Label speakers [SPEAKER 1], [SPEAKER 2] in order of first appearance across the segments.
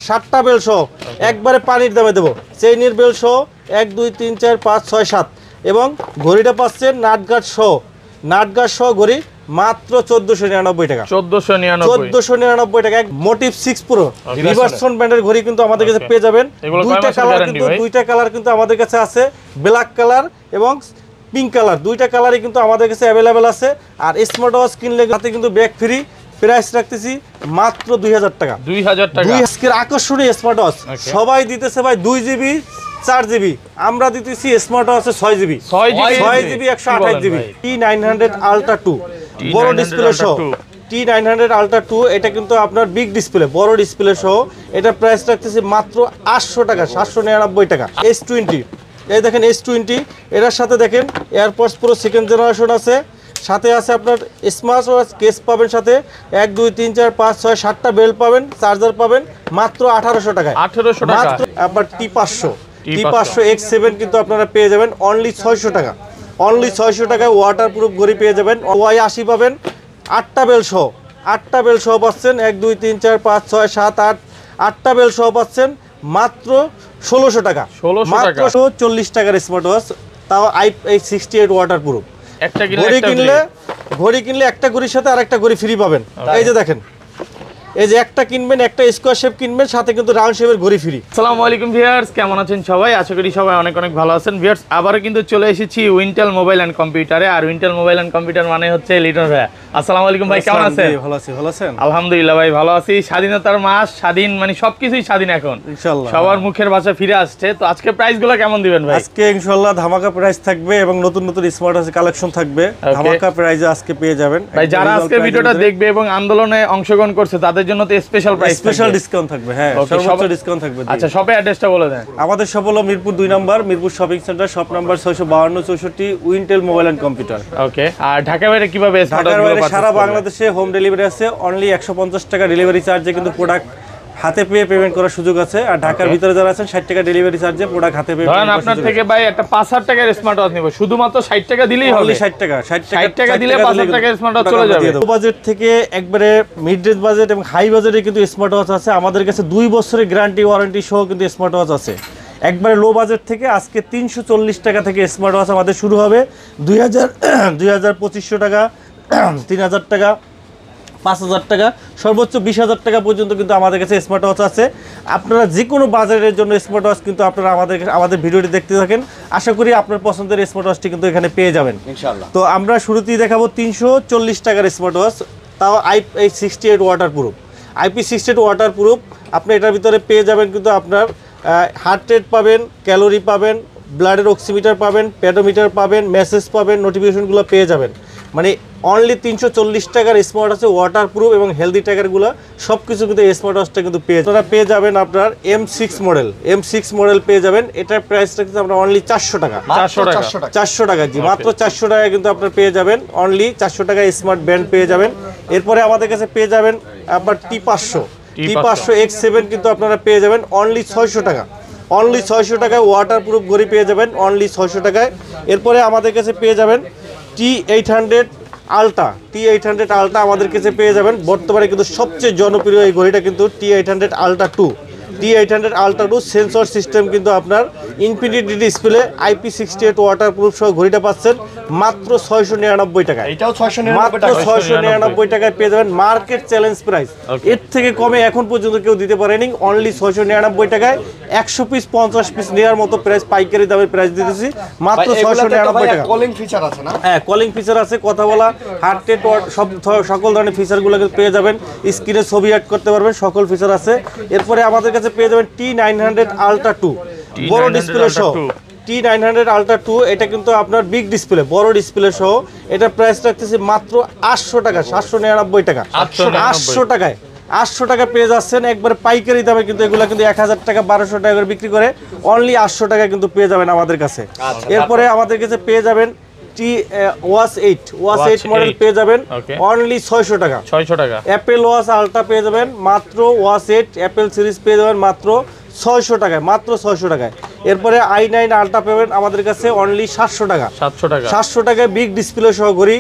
[SPEAKER 1] 7টা bell সহ একবারে পানির দামে দেবো। চেইনের বেল সহ 1 2 3 4 5 6 7 এবং ঘড়িটা পাচ্ছেন নাটগার্ড সহ ঘড়ি মাত্র 1499 টাকা। 1499 টাকা। মোটিভ 6 প্রো রিভার্সন ব্র্যান্ডের ঘড়ি কিন্তু আমাদের কাছে পেয়ে যাবেন। দুইটা কালার কিন্তু আমাদের কাছে আছে, ব্ল্যাক কালার এবং পিঙ্ক কালার। দুইটা কালারই কিন্তু আমাদের কাছে অ্যাভেলেবেল আছে। আর স্মার্ট ওয়াচ কিনলে তাতে কিন্তু ব্যাগ ফ্রি। প্রাইস রাখতেছি মাত্র 2000 টাকা।
[SPEAKER 2] 2000 টাকা।
[SPEAKER 1] আজকের আকর্ষণীয় স্মার্ট ওয়াচ সবাই দিতেছে ভাই 2 জিবি 4 জিবি, আমরা দিতেছি স্মার্ট ওয়াচে 6 জিবি 128 জিবি T900 Ultra 2 বড় ডিসপ্লে সহ। T900 Ultra 2 এটা কিন্তু আপনার বিগ ডিসপ্লে, বড় ডিসপ্লে সহ। এটা প্রাইস রাখতেছি মাত্র 800 টাকা, 799 টাকা। S20 এই দেখেন S20, এটার সাথে দেখেন এয়ারপডস প্রো সেকেন্ড জেনারেশন আছে, সাথে আছে আপনার স্মার্ট ওয়াচ কেস পাবেন, সাথে 1 2 3 4 5 6 7টা বেল পাবেন, চার্জার পাবেন মাত্র 1800 টাকায়।
[SPEAKER 2] 1800 টাকা।
[SPEAKER 1] আবার T500 X7 কিন্তু আপনারা পেয়ে যাবেন অনলি 600 টাকা। অনলি 600 টাকায় ওয়াটারপ্রুফ ঘড়ি পেয়ে যাবেন। Y80 পাবেন 8টা বেল সহ পাচ্ছেন। 1 2 3 4 5 6 7 8 8টা বেল সহ পাচ্ছেন মাত্র 1600 টাকা। মাত্র 40 টাকার স্মার্ট ওয়াচ, তাও IP68 ওয়াটারপ্রুফ।
[SPEAKER 2] একটা
[SPEAKER 1] ঘড়ি কিনলে একটা ঘড়ির সাথে আরেকটা ঘড়ি ফ্রি পাবেন। এই যে দেখেন, এই যে একটা কিনবেন, একটা স্কোয়ার শেপ কিনবেন, সাথে কিন্তু রাউন্ড শেপের ঘড়ি ফ্রি।
[SPEAKER 2] আসসালামু আলাইকুম ভিউয়ার্স, কেমন আছেন সবাই? আশা করি সবাই অনেক ভালো আছেন। ভিউয়ার্স, আবারও কিন্তু চলে এসেছি উইন্টেল মোবাইল এন্ড কম্পিউটারে। আর উইন্টেল মোবাইল এন্ড কম্পিউটার মানে হচ্ছে লিটন ভাই। আসসালামু আলাইকুম ভাই, কেমন আছেন?
[SPEAKER 1] ভালো আছেন?
[SPEAKER 2] আলহামদুলিল্লাহ ভাই, ভালো আছি। স্বাধীনতার মাস, স্বাধীন মানে সবকিছুই স্বাধীন এখন
[SPEAKER 1] ইনশাআল্লাহ। সবার
[SPEAKER 2] মুখের ভাষা ফিরে আসছে। তো আজকে প্রাইসগুলো কেমন দিবেন ভাই?
[SPEAKER 1] আজকে ইনশাআল্লাহ ধামাকা প্রাইস থাকবে এবং নতুন স্মার্ট ওয়াচ কালেকশন থাকবে। ধামাকা প্রাইসে আজকে পেয়ে যাবেন
[SPEAKER 2] ভাই। যারা আজকে ভিডিওটা দেখবে এবং আন্দোলনে অংশগ্রহণ করছে তাদের জন্য তো স্পেশাল
[SPEAKER 1] ডিসকাউন্ট থাকবে। হ্যাঁ, সর্বোচ্চ ডিসকাউন্ট থাকবে।
[SPEAKER 2] আচ্ছা, শপের অ্যাড্রেসটা বলে দেন।
[SPEAKER 1] আমাদের শপ হলো Mirpur 2 number, Mirpur shopping centre, shop number 652 64 Wintel mobile and computer.
[SPEAKER 2] Okay. আর ঢাকা বাইরে কিভাবে?
[SPEAKER 1] ঢাকার বাইরে সারা বাংলাদেশে হোম ডেলিভারি আছে। অনলি 150 টাকা ডেলিভারি চার্জে কিন্তু প্রোডাক্ট হাতে পেয়ে পেমেন্ট করার সুযোগ আছে। আর ঢাকার ভিতরে যারা আছেন 60 টাকা ডেলিভারি চার্জে প্রোডাক্ট হাতে পেয়ে।
[SPEAKER 2] ধরেন আপনার থেকে ভাই একটা 5000 টাকার স্মার্ট ওয়াচ নিব, শুধুমাত্র 60 টাকা দিলেই হবে।
[SPEAKER 1] অনলি 60 টাকা
[SPEAKER 2] দিলে 5000 টাকার স্মার্ট ওয়াচ চলে যাবে।
[SPEAKER 1] লো বাজেট থেকে একবারে মিড রেঞ্জ বাজেট এবং হাই বাজেটে কিন্তু স্মার্ট ওয়াচ আছে। আমাদের কাছে 2 বছরের গ্যারান্টি ওয়ারেন্টি সহ কিন্তু স্মার্ট ওয়াচ আছে। একবারে লো বাজেট থেকে আজকে 340 টাকা থেকে স্মার্ট ওয়াচ আমাদের শুরু হবে। 2500 টাকা, 3000 টাকা, 5000 টাকা, সর্বোচ্চ 20000 টাকা পর্যন্ত কিন্তু আমাদের কাছে স্মার্ট ওয়াচ আছে। আপনারা যে কোনো বাজারের জন্য স্মার্ট ওয়াচ কিন্তু আপনারা আমাদের ভিডিওটি দেখতে থাকেন। আশা করি আপনার পছন্দের স্মার্ট ওয়াচটি কিন্তু এখানে পেয়ে যাবেন ইনশাআল্লাহ। তো আমরা শুরুতেই দেখাবো 340 টাকার স্মার্ট ওয়াচ, তাও IP68 ওয়াটারপ্রুফ। IP68 ওয়াটারপ্রুফ আপনি এটার ভিতরে পেয়ে যাবেন কিন্তু আপনার হার্ট রেট পাবেন, ক্যালোরি পাবেন, ব্লাডের অক্সিমিটার পাবেন, পেডোমিটার পাবেন, মেসেজ পাবেন, নোটিফিকেশনগুলো পেয়ে যাবেন। মানে অনলি 340 টাকার স্মার্ট ওয়াচে ওয়াটারপ্রুফ এবং হেলদি ট্যাগারগুলো সব কিছু কিন্তু এই স্মার্ট ওয়াচটা কিন্তু পেয়ে যাবেন। আপনার M6 মডেল পেয়ে যাবেন। এটার প্রাইসটা কিন্তু আমরা অনলি 400 টাকা। 400 টাকা জি, মাত্র 400 টাকা কিন্তু আপনার পেয়ে যাবেন। অনলি 400 টাকায় স্মার্ট ব্যান্ড পেয়ে যাবেন। এরপরে আমাদের কাছে পেয়ে যাবেন আপনার T500 X7 কিন্তু আপনারা পেয়ে যাবেন অনলি 600 টাকা। অনলি 600 টাকায় ওয়াটারপ্রুফ ঘড়ি পেয়ে যাবেন অনলি 600 টাকায়। এরপরে আমাদের কাছে পেয়ে যাবেন T800 আলট্রা আমাদের কাছে পেয়ে যাবেন। বর্তমানে কিন্তু সবচেয়ে জনপ্রিয় এই ঘড়িটা কিন্তু T800 Ultra 2 সেন্সর সিস্টেম কিন্তু আপনার ইনফিনিটি ডিসপ্লে IP68 ওয়াটারপ্রুফ সহ ঘড়িটা পাচ্ছেন মাত্র 699 টাকায়।
[SPEAKER 3] এটাও 699
[SPEAKER 1] মাত্র 699 টাকায় পেয়ে যাবেন। মার্কেট চ্যালেঞ্জ প্রাইস, এর থেকে কমে এখন পর্যন্ত কেউ দিতে পারেনি। অনলি 699 টাকায় 100 পিস 50 পিস নেওয়ার মতো প্রাইস, পাইকারি দামের প্রাইস দিতেছি মাত্র 699 টাকা।
[SPEAKER 3] কলিং ফিচার আছে না?
[SPEAKER 1] হ্যাঁ, কলিং ফিচার আছে, কথা বলা, হার্ট রেট, সকল ধরনের ফিচারগুলো পেয়ে যাবেন। স্ক্রিনে ছবি অ্যাড করতে পারবেন, সকল ফিচার আছে। এরপরে আমাদের কাছে পেয়ে যাবেন T900 Ultra 2 বড় ডিসপ্লে সহ। T900 Ultra 2 এটা কিন্তু আপনার বিগ ডিসপ্লে, বড় ডিসপ্লে সহ। এটা প্রাইস রাখতেছি মাত্র 800 টাকা, 799 টাকা। 800 টাকা পেয়ে যাচ্ছেন একবারে পাইকারি দামে। কিন্তু এগুলো কিন্তু 1000 টাকা 1200 টাকা করে বিক্রি করে, অনলি 800 টাকা কিন্তু পেয়ে যাবেন আমাদের কাছে। এরপরে আমাদের কাছে পেয়ে যাবেন ওয়াচ 8 মডেল পেয়ে যাবেন অনলি 600 টাকা। অ্যাপেল ওয়াচ আলট্রা পেয়ে যাবেন মাত্র ওয়াচ 8 অ্যাপেল সিরিজ পেয়ে যাবেন মাত্র 600 টাকায়, মাত্র 600 টাকায়। এরপরে i9 আলট্রা পাবেন আমাদের কাছে অনলি 700 টাকা।
[SPEAKER 2] 700 টাকা
[SPEAKER 1] 700 টাকায় বিগ ডিসপ্লে সহ ঘড়ি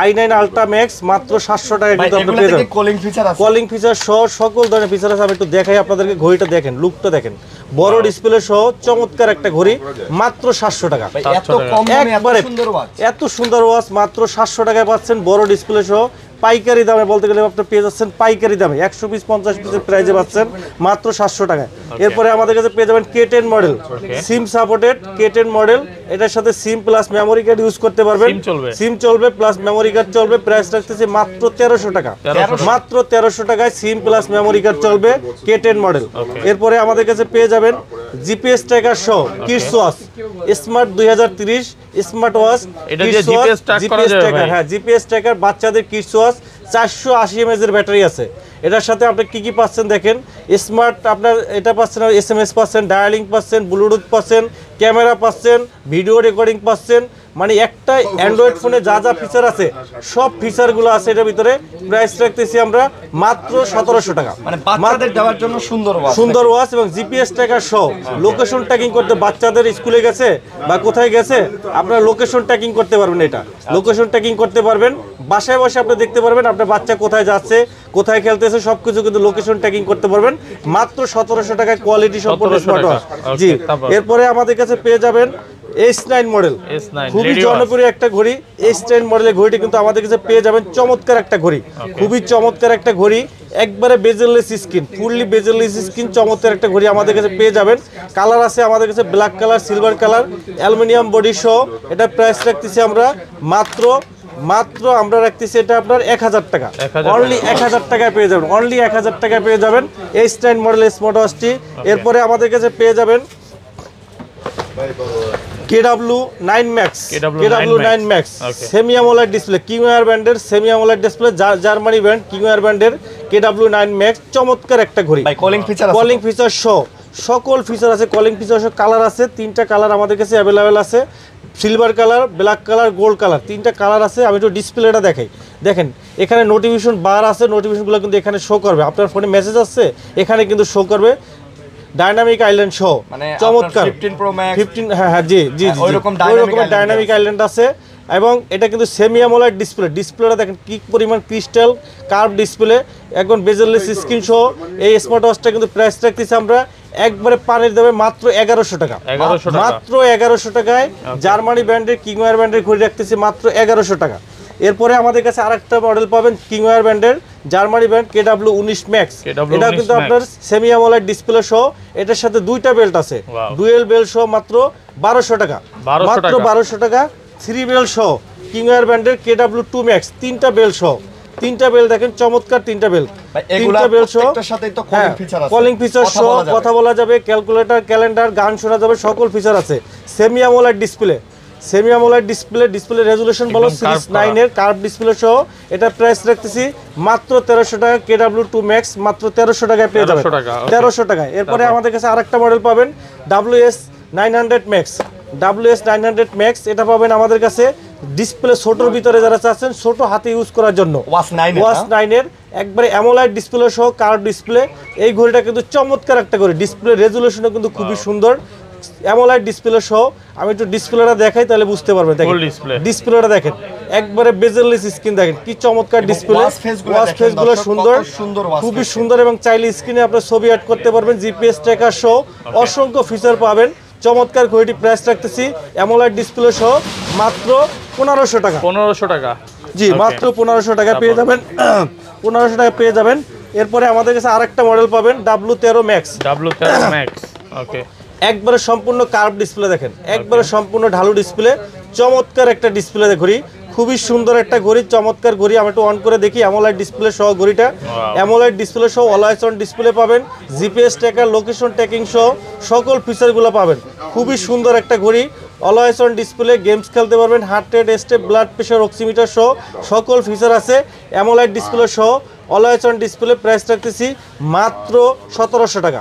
[SPEAKER 1] i9 আলট্রা ম্যাক্স মাত্র 700 টাকায় কিন্তু আপনি পেয়ে যাবেন।
[SPEAKER 3] কলিং ফিচার আছে,
[SPEAKER 1] কলিং ফিচার সহ সকল ধরনের ফিচার আছে। আমি একটু দেখাই আপনাদেরকে, ঘড়িটা দেখেন, লুকটা দেখেন, বড় ডিসপ্লে সহ চমৎকার একটা ঘড়ি মাত্র 700 টাকা।
[SPEAKER 3] এত কম দামে এত
[SPEAKER 1] একবারে
[SPEAKER 3] সুন্দর ওয়াচ।
[SPEAKER 1] এত সুন্দর ওয়াচ মাত্র 700 টাকায় পাচ্ছেন, বড় ডিসপ্লে সহ পাইকারি দামে বলতে গেলে আপনি পেয়ে যাচ্ছেন পাইকারি দামে 100 পিস 50 পিসের প্রাইসে পাচ্ছেন মাত্র 700 টাকায়। এরপরে আমাদের কাছে পেয়ে যাবেন K10 model, SIM supported K10 model, এটার সাথে সিম প্লাস মেমোরি কার্ড ইউজ করতে পারবেন। সিম চলবে প্লাস মেমোরি কার্ড চলবে। প্রাইস রাখতেছি মাত্র 1300 টাকা। মাত্র 1300 টাকায় সিম প্লাস মেমোরি কার্ড চলবে K10 মডেল। এরপরে আমাদের কাছে পেয়ে যাবেন জিপিএস ট্র্যাকার সহ kids watch smart 2030 smart watch,
[SPEAKER 2] এটা দিয়ে জিপিএস ট্র্যাক করা যাবে ভাই।
[SPEAKER 1] হ্যাঁ, জিপিএস ট্র্যাকার বাচ্চাদের কিডস ওয়াচ, 480 mAh এর ব্যাটারি আছে। এটার সাথে আপনি কি কি পাচ্ছেন দেখেন, স্মার্ট আপনার এটা পাচ্ছেন, SMS পাচ্ছেন, ডায়ালিং পাচ্ছেন, ব্লুটুথ পাচ্ছেন, ক্যামেরা পাচ্ছেন, ভিডিও রেকর্ডিং পাচ্ছেন। মানে একটা অ্যান্ড্রয়েড ফোনে যা যা ফিচার আছে সব ফিচারগুলো আছে এটার ভিতরে। প্রাইস রাখতেছি আমরা মাত্র 1700 টাকা।
[SPEAKER 3] মানে বাচ্চাদের দেওয়ার জন্য সুন্দর ওয়াচ,
[SPEAKER 1] সুন্দর ওয়াচ এবং জিপিএস ট্র্যাকার সহ লোকেশন ট্র্যাকিং করতে, বাচ্চাদের স্কুলে গেছে বা কোথায় গেছে আপনারা লোকেশন ট্র্যাকিং করতে পারবেন। এটা লোকেশন ট্র্যাকিং করতে পারবেন, বাসায় বসে আপনি দেখতে পারবেন আপনার বাচ্চা কোথায় যাচ্ছে, কোথায় খেলতেছে, সবকিছু কিন্তু লোকেশন ট্র্যাকিং করতে পারবেন মাত্র 1700 টাকায় কোয়ালিটি সম্পন্ন স্মার্ট ওয়াচ। জি, এরপরে আমাদের কাছে পেয়ে যাবেন S9 মডেল, খুবই জনপ্রিয় একটা ঘড়ি। S9 মডেলের ঘড়িটি কিন্তু আমাদের কাছে পেয়ে যাবেন চমৎকার একটা ঘড়ি, খুবই চমৎকার একটা ঘড়ি, একবারে bezel-less screen, fully bezel-less screen, চমৎকার একটা ঘড়ি আমাদের কাছে পেয়ে যাবেন। কালার আছে আমাদের কাছে black colour, silver colour, aluminium body সহ। এটা প্রাইস রাখতেছি আমরা মাত্র আমরা রাখতেছি এটা আপনার 1000 টাকা, অনলি 1000 টাকায় পেয়ে যাবেন, অনলি 1000 টাকায় পেয়ে যাবেন S9 মডেলের স্মার্ট ওয়াচটি। এরপরে আমাদের কাছে পেয়ে যাবেন KW9 Max, KW9 Max semi AMOLED display, Kingwear ব্র্যান্ডের semi AMOLED display, Germany brand Kingwear ব্র্যান্ডের KW9 Max, চমৎকার একটা ঘড়ি।
[SPEAKER 3] ভাই কলিং ফিচার আছে,
[SPEAKER 1] কলিং ফিচার সহ সকল ফিচার আছে। কলিং ফিচার সহ কালার আছে, 3টা কালার আমাদের কাছে অ্যাভেলেবেল আছে, silver colour, black colour, gold colour, 3টা কালার আছে। আমি একটু ডিসপ্লেটা দেখাই, দেখেন এখানে নোটিফিকেশন বার আছে, নোটিফিকেশনগুলো কিন্তু এখানে শো করবে। আপনার ফোনে মেসেজ আসছে এখানে কিন্তু শো করবে। ডাইনামিক আইল্যান্ড শো,
[SPEAKER 3] মানে
[SPEAKER 1] চমৎকার
[SPEAKER 3] 15 Pro Max
[SPEAKER 1] 15, হ্যাঁ জি জি জি,
[SPEAKER 3] ওইরকম
[SPEAKER 1] ডাইনামিক আইল্যান্ড আছে। এবং এটা কিন্তু সেমি অ্যামোলেড ডিসপ্লে, ডিসপ্লেটা দেখেন কি পরিমাণ ক্রিস্টাল কার্ভ ডিসপ্লে, একদম বেজেললেস স্ক্রিন সহ। এই স্মার্ট ওয়াচটা কিন্তু প্রাইস রাখতেছি আমরা একবারে পানির দামে মাত্র 1100 টাকা, মাত্র 1100 টাকায়। জার্মানি ব্র্যান্ডের কিংওয়্যার ব্র্যান্ডের ঘড়ি রাখতেছি মাত্র 1100 টাকা। এরপরে আমাদের কাছে আরেকটা মডেল পাবেন কিংওয়্যার ব্র্যান্ডের, জার্মানি ব্র্যান্ড KW19 Max, এটা কিন্তু আপনার সেমি অ্যামোলেড ডিসপ্লে সহ। এটার সাথে 2টা বেল্ট আছে, ডুয়েল বেল্ট সহ মাত্র 1200 টাকা, মাত্র 1200 টাকা। 3 বেল্ট সহ কিংওয়্যার ব্র্যান্ডের KW2 Max, 3টা বেল্ট সহ, 3টা বেল্ট দেখেন চমৎকার, 3টা বেল্ট, 3টা বেল্ট সহ, কলিং ফিচার সহ, কথা বলা যাবে, ক্যালকুলেটর, ক্যালেন্ডার, গান শোনা যাবে, সকল ফিচার আছে। Semi AMOLED display, semi AMOLED display resolution বলো সিরিজ 9 এর কার্ভ ডিসপ্লে সহ। এটা প্রাইস রাখতেছি মাত্র 1300 টাকা, KW2 Max মাত্র 1300 টাকায় পেয়ে যাবেন, 1300 টাকায়। এরপরে আমাদের কাছে আরেকটা মডেল পাবেন WS900 Max, WS900 Max, এটা পাবেন আমাদের কাছে ডিসপ্লে ছোটর ভিতরে যারা চাচ্ছেন ছোট হাতে ইউজ করার জন্য, ওয়াচ 9 এর একবারে অ্যামোলেড ডিসপ্লে সহ কার্ভ ডিসপ্লে। এই ঘড়িটা কিন্তু চমৎকার একটা ঘড়ি, ডিসপ্লে রেজুলেশনও কিন্তু খুবই সুন্দর, অ্যামোলেড ডিসপ্লে সহ। আমি একটু ডিসপ্লেটা দেখাই তাহলে বুঝতে পারবেন। দেখেন ডিসপ্লেটা দেখেন, একবারে বেজেললেস স্ক্রিন, দেখেন কি চমৎকার ডিসপ্লে, ওয়াচ ফেসগুলো সুন্দর, খুবই সুন্দর। এবং চাইলে স্ক্রিনে আপনার ছবি অ্যাড করতে পারবেন, জিপিএস ট্র্যাকার সহ অসংখ্য ফিচার পাবেন। চমৎকার ঘড়িটি প্রাইস রাখতেছি অ্যামোলেড ডিসপ্লে সহ মাত্র 1500 টাকা,
[SPEAKER 2] 1500 টাকা,
[SPEAKER 1] জি মাত্র 1500 টাকা পেয়ে যাবেন, 1500 টাকা পেয়ে যাবেন। এরপরে আমাদের কাছে আরেকটা মডেল পাবেন W13 Max, ওকে, একবারে সম্পূর্ণ কার্ভ ডিসপ্লে, দেখেন একবারে সম্পূর্ণ ঢালু ডিসপ্লে, চমৎকার একটা ডিসপ্লে ঘড়ি, খুবই সুন্দর একটা ঘড়ি, চমৎকার ঘড়ি। আমি একটু অন করে দেখি, অ্যামোলেড ডিসপ্লে সহ ঘড়িটা, অ্যামোলেড ডিসপ্লে সহ অলওয়েজ অন ডিসপ্লে পাবেন, জিপিএস ট্র্যাকার, লোকেশন ট্র্যাকিং সহ সকল ফিচারগুলো পাবেন। খুবই সুন্দর একটা ঘড়ি, অলওয়েজ অন ডিসপ্লে, গেমস খেলতে পারবেন, heart rate, step, blood pressure, oximeter সহ সকল ফিচার আছে, অ্যামোলেড ডিসপ্লে সহ অলওয়েজ অন ডিসপ্লে। প্রাইস রাখতেছি মাত্র 1700 টাকা,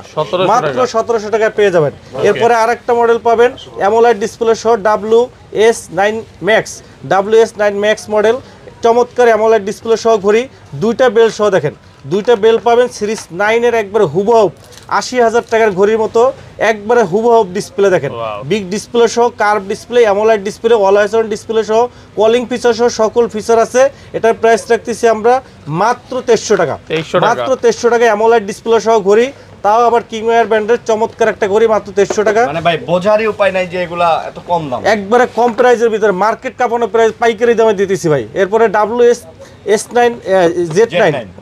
[SPEAKER 1] মাত্র 1700 টাকায় পেয়ে যাবেন। এরপরে আরেকটা মডেল পাবেন অ্যামোলেড ডিসপ্লে সহ WS9 Max মডেল, চমৎকার অ্যামোলেড ডিসপ্লে সহ ঘড়ি, 2টা বেল্ট সহ, দেখেন 2টা বেল্ট পাবেন সিরিজ 9 এর একবারে হুবহু 80,000 টাকার ঘড়ির মতো একবারে হুবহু ডিসপ্লে দেখেন, বিগ ডিসপ্লে সহ, curve display, AMOLED display, always on display সহ, কলিং ফিচার সহ সকল ফিচার আছে। এটার প্রাইস রাখতেছি আমরা মাত্র 2300 টাকা, মাত্র 2300 টাকা অ্যামোলেড ডিসপ্লে সহ ঘড়ি, তাও আবার কিংওয়্যার ব্র্যান্ডের চমৎকার একটা ঘড়ি, মাত্র 2300 টাকা।
[SPEAKER 3] মানে ভাই বোঝারই উপায় নাই যে এগুলা এত কম দাম,
[SPEAKER 1] একবারে কম প্রাইসের ভিতরে মার্কেট কাঁপানো প্রাইস পাইকারি দামে দিতেছি ভাই। এরপরে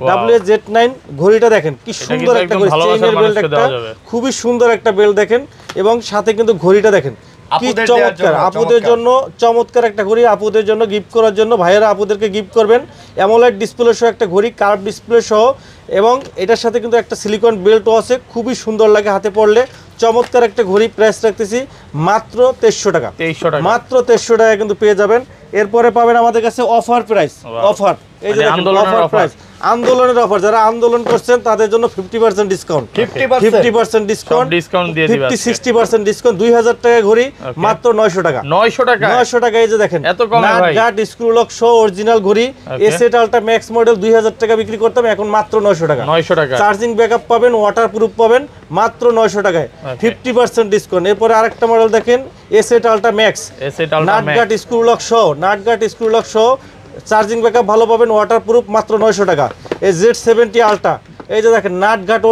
[SPEAKER 1] WS-Z9 ঘড়িটা দেখেন কি সুন্দর একটা ঘড়ি, চেইনের বেল্ট একটা, খুবই সুন্দর একটা বেল্ট দেখেন, এবং সাথে কিন্তু ঘড়িটা দেখেন কি চমৎকার, আপুদের জন্য চমৎকার একটা ঘড়ি, আপুদের জন্য গিফট করার জন্য ভাইয়েরা আপুদেরকে গিফট করবেন। অ্যামোলেড ডিসপ্লে সহ একটা ঘড়ি, কার্ভ ডিসপ্লে সহ, এবং এটার সাথে কিন্তু একটা সিলিকন বেল্টও আছে, খুবই সুন্দর লাগে হাতে পড়লে, চমৎকার একটা ঘড়ি। প্রাইস রাখতেছি মাত্র 2300 টাকা, মাত্র 2300 টাকা কিন্তু পেয়ে যাবেন। এরপরে পাবেন আমাদের কাছে অফার প্রাইস, অফার, এই যে অফার প্রাইস, আন্দোলনের অফার, যারা আন্দোলন করছেন তাদের জন্য 50% ডিসকাউন্ট, 50% ডিসকাউন্ট দিয়ে দিবেন, 50-60% ডিসকাউন্ট, 2000 টাকা ঘড়ি মাত্র 900 টাকা, 900 টাকা। এই যে দেখেন নাট গার্ড স্ক্রু লক সহ অরিজিনাল ঘড়ি, এসএট আলট্রা ম্যাক্স মডেল 2000 টাকা বিক্রি করতাম, এখন মাত্র 900 টাকা। চার্জিং ব্যাকআপ পাবেন, ওয়াটারপ্রুফ পাবেন মাত্র 900 টাকায়, 50% ডিসকাউন্ট। এরপরে আরেকটা মডেল দেখেন S8 ultra max, nut guard screw lock সহ, নাট গার্ড স্ক্রু লক সহ, চার্জিং ব্যাকআপ ভালো পাবেন, ওয়াটারপ্রুফ, মাত্র 900 টাকা। এই Z70 আলট্রা, এই যে দেখেন নাট গার্ড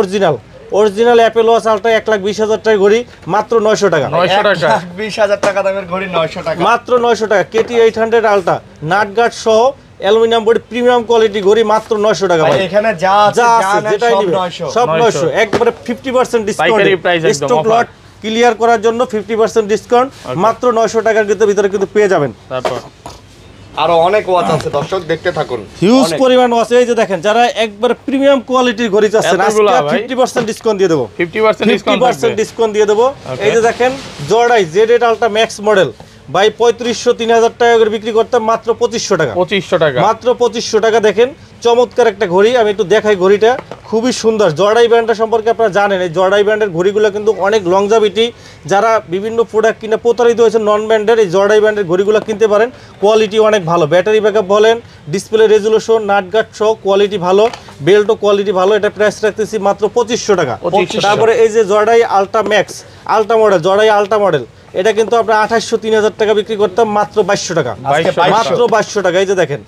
[SPEAKER 1] অরিজিনাল অ্যাপেল ওয়াচ আলট্রা 1,20,000 টাকা ঘড়ি, মাত্র 900 টাকা,
[SPEAKER 3] 1,20,000 টাকা দামের ঘড়ি 900 টাকা,
[SPEAKER 1] মাত্র 900 টাকা। KT 800 আলট্রা নাট গার্ড সহ অ্যালুমিনিয়াম বডি প্রিমিয়াম কোয়ালিটি ঘড়ি, মাত্র 900 টাকা ভাই।
[SPEAKER 3] এখানে যা আছে
[SPEAKER 1] যেটাই নিবে সব 900, একবারে 50% ডিসকাউন্ট, স্টক লট ক্লিয়ার করার জন্য 50% ডিসকাউন্ট, মাত্র 900 টাকার ভিতরে কিন্তু পেয়ে যাবেন। তারপর
[SPEAKER 3] আরো অনেক ওয়াচ আছে, দর্শক দেখতে থাকুন,
[SPEAKER 1] হিউজ পরিমাণ ওয়াচ। এই যে দেখেন যারা একবার প্রিমিয়াম কোয়ালিটির ঘড়ি চাচ্ছেন, আজকে 50% ডিসকাউন্ট দিয়ে দেব, 50% ডিসকাউন্ট দিয়ে দেব। এই যে দেখেন জর্ডাই Z8 আলট্রা ম্যাক্স মডেল ভাই 3500-3000 টাকা করে বিক্রি করতাম, মাত্র 2500 টাকা, মাত্র 2500 টাকা। দেখেন চমৎকার একটা ঘড়ি, আমি একটু দেখাই ঘড়িটা, খুবই সুন্দর। জর্ডাই ব্র্যান্ডের সম্পর্কে আপনারা জানেন, এই জর্ডাই ব্র্যান্ডের ঘড়িগুলো কিন্তু অনেক লংজাভিটি, যারা বিভিন্ন প্রোডাক্ট কিনে প্রতারিত হয়েছে নন ব্র্যান্ডের, এই জর্ডাই ব্র্যান্ডের ঘড়িগুলো কিনতে পারেন, কোয়ালিটি অনেক ভালো, ব্যাটারি ব্যাকআপ বলেন, ডিসপ্লে রেজুলেশন, নাটগার্ড সহ কোয়ালিটি ভালো, বেল্টও কোয়ালিটি ভালো। এটা প্রাইস রাখতেছি মাত্র 2500 টাকা। তারপরে এই যে জর্ডাই আলট্রা ম্যাক্স আলট্রা মডেল, জর্ডাই আলট্রা মডেল, এটা কিন্তু আমরা 2800-3000 টাকা বিক্রি করতাম, মাত্র 2200 টাকা, মাত্র 2200 টাকা। এই যে দেখেন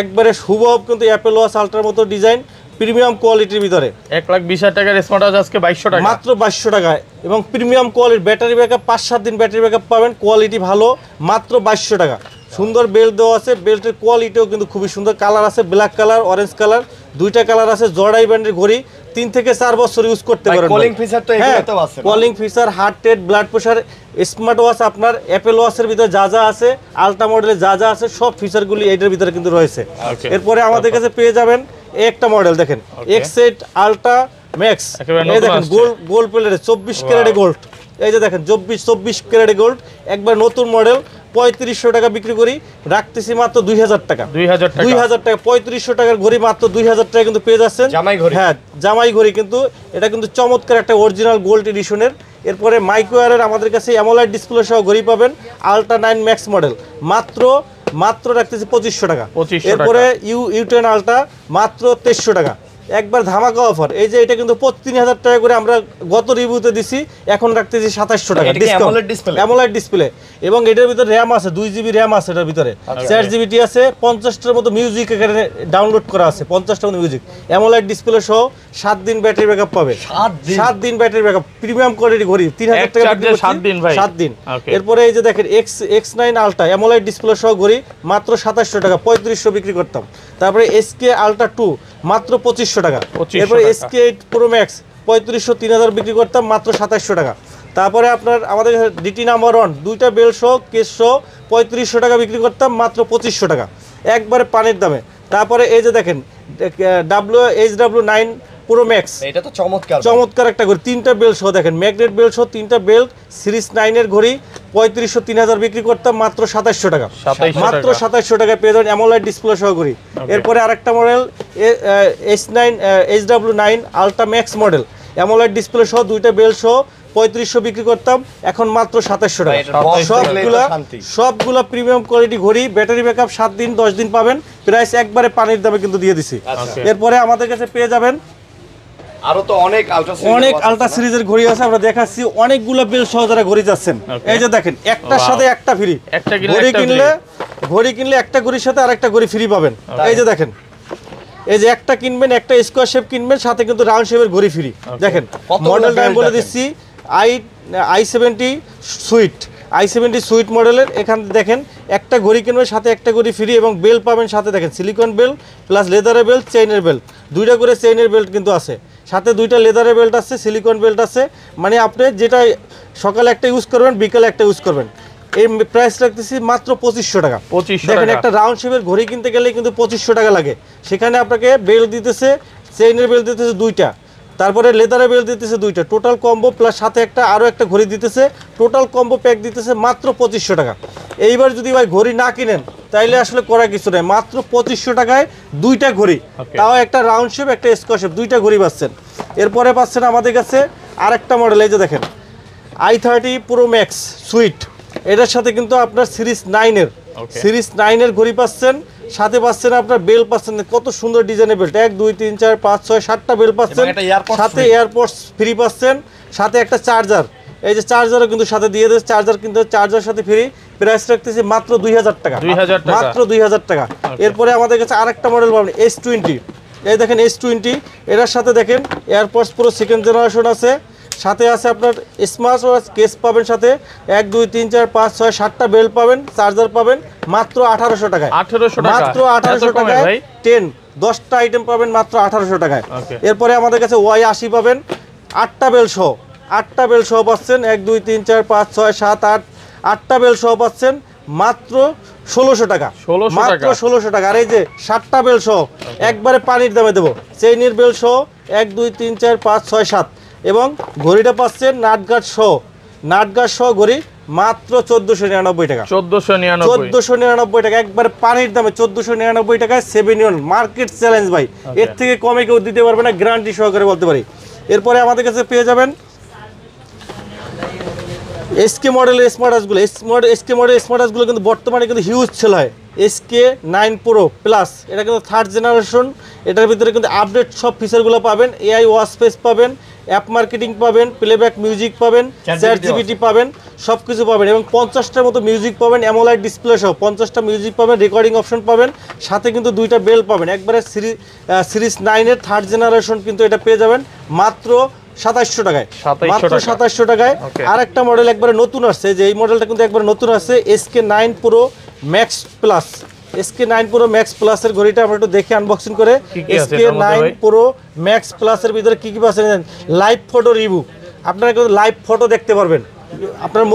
[SPEAKER 1] একবারে হুবহু কিন্তু অ্যাপেল ওয়াচ আলট্রার মতো ডিজাইন, প্রিমিয়াম কোয়ালিটির ভিতরে
[SPEAKER 2] 1,20,000 টাকার স্মার্ট ওয়াচ আজকে 2200 টাকা,
[SPEAKER 1] মাত্র 2200 টাকায়, এবং প্রিমিয়াম কোয়ালিটি, ব্যাটারি ব্যাকআপ 5-7 দিন ব্যাটারি ব্যাকআপ পাবেন, কোয়ালিটি ভালো, মাত্র 2200 টাকা। সুন্দর বেল্ট দেওয়া আছে, বেল্টের কোয়ালিটিও কিন্তু খুবই সুন্দর, কালার আছে ব্ল্যাক কালার, অরেঞ্জ কালার, দুইটা কালার আছে। জর্ডাই ব্র্যান্ডের ঘড়ি 3 থেকে 4 বছর ইউজ করতে পারেন।
[SPEAKER 3] কলিং ফিচার তো এগুলোতেও আছে,
[SPEAKER 1] calling feature, heart rate, blood pressure, smart watch আপনার অ্যাপেল ওয়াচের ভিতরে যা যা আছে, আলট্রা মডেলে যা যা আছে, সব ফিচারগুলি এটার ভিতরে কিন্তু রয়েছে। এরপরে আমাদের কাছে পেয়ে যাবেন একটা মডেল দেখেন X8 আলট্রা ম্যাক্স, এই দেখেন গোল্ড প্লেটের 24 ক্যারেটে গোল্ড, এই যে দেখেন 24 ক্যারেটে গোল্ড, একবার নতুন মডেল, 3500 টাকা বিক্রি করি, রাখতেছি মাত্র 2000 টাকা, 2000 টাকা। 3500 টাকার ঘড়ি মাত্র 2000 টাকা কিন্তু পেয়ে যাচ্ছেন। হ্যাঁ জামাই ঘড়ি, কিন্তু এটা কিন্তু চমৎকার একটা অরিজিনাল গোল্ড এডিশনের। এরপরে মাইক্রোওয়ারের আমাদের কাছে অ্যামোলেড ডিসপ্লে সহ ঘড়ি পাবেন, আলট্রা 9 ম্যাক্স মডেল, মাত্র রাখতেছি 2500 টাকা। এরপরে U10 আলট্রা মাত্র 2300 টাকা, একবার ধামাকা অফার। এই যে এটা কিন্তু 3000 টাকা করে আমরা গত রিভিউতে দিছি, এখন রাখতেছি 2700 টাকা ডিসকাউন্ট, অ্যামোলেড ডিসপ্লে, এবং এটার ভিতরে র্যাম আছে 2 GB র্যাম আছে, এটার ভিতরে 4 GB আছে, 50টার মতো মিউজিক এখানে ডাউনলোড করা আছে, 50টার মতো মিউজিক, অ্যামোলেড ডিসপ্লে সহ 7 দিন ব্যাটারি ব্যাকআপ পাবে, 7 দিন ব্যাটারি ব্যাকআপ, প্রিমিয়াম কোয়ালিটি ঘড়ি, 3000 টাকা 7 দিন। এরপরে এই যে দেখেন X9 আলট্রা অ্যামোলেড ডিসপ্লে সহ ঘড়ি, মাত্র 2700 টাকা, 3500 বিক্রি করতাম। তারপরে SK আলট্রা 2 মাত্র 2500 টাকা। এরপরে SK8 Pro Max 3500-3000 বিক্রি করতাম, মাত্র 2700 টাকা। তারপরে আপনার আমাদের DT নাম্বার 1 দুইটা বেল সহ কেস সহ 3500 টাকা বিক্রি করতাম, মাত্র 2500 টাকা, একবারে পানির দামে। তারপরে এই যে দেখেন HW9 Pro Max,
[SPEAKER 3] এটা তো চমৎকার
[SPEAKER 1] একটা ঘড়ি, 3টা বেল্ট সহ দেখেন, ম্যাগনেট বেল্ট সহ 3টা বেল্ট, সিরিজ 9 এর ঘড়ি, 3500-3000 বিক্রি করতাম, মাত্র 2700 টাকা, মাত্র 2700 টাকায় পেয়ে যাবেন অ্যামোলেড ডিসপ্লে সহ ঘড়ি। এরপরে আরেকটা model HW9 ultra max model, AMOLED display সহ দুইটা বেল্ট সহ 3500 বিক্রি করতাম, এখন মাত্র 2700 টাকা। সবগুলা প্রিমিয়াম কোয়ালিটি ঘড়ি, ব্যাটারি ব্যাকআপ 7 দিন 10 দিন পাবেন, প্রাইস একবারে পানির দামে কিন্তু দিয়ে দিছি। এরপরে আমাদের কাছে পেয়ে যাবেন
[SPEAKER 3] আরো তো অনেক
[SPEAKER 1] অনেক আলট্রা সিরিজের ঘড়ি আছে, আমরা দেখাচ্ছি অনেকগুলো বেল সহ যারা ঘড়ি যাচ্ছেন। এই যে দেখেন একটার সাথে একটা ফ্রি, ঘড়ি কিনলে একটা ঘড়ির সাথে আরেকটা ঘড়ি ফ্রি পাবেন। এই যে দেখেন, এই যে একটা কিনবেন, একটা স্কোয়ার শেপ কিনবেন, সাথে কিন্তু রাউন্ড শেপের ঘড়ি ফ্রি। দেখেন মডেলটা আমি বলে দিচ্ছি, i70 সুইট, i70 সুইট মডেলের। এখান দেখেন একটা ঘড়ি কিনবেন, সাথে একটা ঘড়ি ফ্রি এবং বেল পাবেন সাথে। দেখেন সিলিকন বেল প্লাস লেদারের বেল্ট, চেইনের বেল্ট, দুইটা করে চেইনের বেল্ট কিন্তু আছে সাথে, দুইটা লেদারের বেল্ট আছে, সিলিকন বেল্ট আছে। মানে আপনি যেটা সকালে একটা ইউজ করবেন, বিকালে একটা ইউজ করবেন। এই প্রাইস রাখতেছি মাত্র 2500 টাকা। দেখেন একটা রাউন্ড শেপের ঘড়ি কিনতে গেলে কিন্তু 2500 টাকা লাগে, সেখানে আপনাকে বেল্ট দিতেছে, চেইনের বেল্ট দিতেছে দুইটা, তারপরে লেদারের বেল্ট দিতেছে দুইটা, টোটাল কম্বো প্লাস সাথে একটা আরও একটা ঘড়ি দিতেছে, টোটাল কম্বো প্যাক দিতেছে মাত্র 2500 টাকা। এইবার যদি ভাই ঘড়ি না কিনেন তাইলে আসলে করা কিছু নাই, মাত্র 2500 টাকায় দুইটা ঘড়ি, তাও একটা রাউন্ড শেপ একটা স্কোয়ার শেপ, দুইটা ঘড়ি পাচ্ছেন। এরপরে পাচ্ছেন আমাদের কাছে আরেকটা মডেল, এই যে দেখেন i30 প্রো ম্যাক্স সুইট, এটার সাথে কিন্তু আপনার সিরিজ 9-এর ঘড়ি পাচ্ছেন, সাথে পাচ্ছেন আপনার বেল পাচ্ছেন, কত সুন্দর ডিজাইনের বেল্ট, 1 2 3 4 5 6 7টা বেল পাচ্ছেন, সাথে এয়ারপডস ফ্রি পাচ্ছেন, সাথে একটা চার্জার, এই যে চার্জারও কিন্তু সাথে দিয়ে দিয়েছে, চার্জার কিন্তু চার্জার সাথে ফ্রি। প্রাইস রাখতেছি মাত্র 2000 টাকা, মাত্র 2000 টাকা। এরপরে আমাদের কাছে আরেকটা মডেল পাবেন S20, এই দেখেন S20, এটার সাথে দেখেন এয়ারপডস প্রো সেকেন্ড জেনারেশন আছে, সাথে আছে আপনার স্মার্ট ওয়াচ কেস পাবেন, সাথে 1 2 3 4 5 6 7টা বেল পাবেন, চার্জার পাবেন মাত্র 1800 টাকায়, মাত্র 1800 টাকায় 10টা আইটেম পাবেন মাত্র 1800 টাকায়। এরপরে আমাদের কাছে Y80 পাবেন 8টা বেল সহ, 8টা বেল সহ পাচ্ছেন, 1 2 3 4 5 6 7 8, 8টা বেল সহ পাচ্ছেন মাত্র 1600 টাকা, মাত্র 1600 টাকা। আর এই যে 7টা বেল সহ একবারে পানির দামে দেবো, চেইনের বেল সহ 1 2 3 4 5 6 7, এবং ঘড়িটা পাচ্ছেন নাটগার্ড সহ ঘড়ি মাত্র 1499 টাকা, 1499 টাকা, একবারে পানির দামে 1499 টাকায় 7-in মার্কেট চ্যালেঞ্জ ভাই, এর থেকে কমে কেউ দিতে পারবে না, গ্যারান্টি সহকারে বলতে পারি। এরপরে আমাদের কাছে পেয়ে যাবেন এসকে মডেলের স্মার্ট ওয়াচগুলো, এসকে মডেলের স্মার্ট ওয়াচগুলো কিন্তু বর্তমানে কিন্তু হিউজ সেল হয়। SK9 প্রো প্লাস, এটা কিন্তু 3rd জেনারেশন, এটার ভিতরে কিন্তু আপডেট সব ফিচারগুলো পাবেন, AI ওয়াচ ফেস পাবেন, অ্যাপ মার্কেটিং পাবেন, প্লেব্যাক মিউজিক পাবেন, চ্যাট জিপিটি পাবেন, সব কিছু পাবেন, এবং 50টার মতো মিউজিক পাবেন, অ্যামোলাইড ডিসপ্লে সহ 50টা মিউজিক পাবেন, রেকর্ডিং অপশন পাবেন, সাথে কিন্তু দুইটা বেল পাবেন। একবারে সিরিজ 9-এর 3rd জেনারেশন কিন্তু এটা পেয়ে যাবেন মাত্র 2700 টাকায়, মাত্র 2700 টাকায়। আর একটা মডেল একবারে নতুন আসছে, যে এই মডেলটা কিন্তু একবারে নতুন আসছে, SK9 pro max plus, SK9 pro max প্লাসের ঘড়িটা আমরা একটু দেখে আনবক্সিং করে। SK9 প্রো ম্যাক্স প্লাসের ভিতরে কি পাচ্ছেন, লাইভ ফটো রিভিউ, আপনারা কিন্তু লাইভ ফটো দেখতে পারবেন, আপনার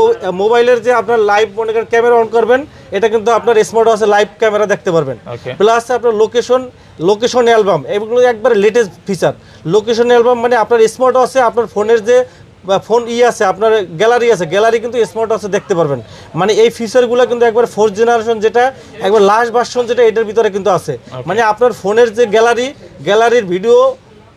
[SPEAKER 1] মোবাইলের যে আপনার লাইভ মনে করেন ক্যামেরা অন করবেন, এটা কিন্তু আপনার স্মার্ট ওয়াচে লাইভ ক্যামেরা দেখতে পারবেন, প্লাস আপনার লোকেশন অ্যালবাম, এগুলো একবারে লেটেস্ট ফিচার। লোকেশন অ্যালবাম মানে আপনার স্মার্ট ওয়াচে আপনার ফোনের যে ফোন আছে, আপনার গ্যালারি আছে, গ্যালারি কিন্তু স্মার্ট ওয়াচে দেখতে পারবেন। মানে এই ফিচারগুলো কিন্তু একবার 4th জেনারেশন, যেটা একবার লাস্ট ভার্সন, যেটা এটার ভিতরে কিন্তু আছে। মানে আপনার ফোনের যে গ্যালারির ভিডিও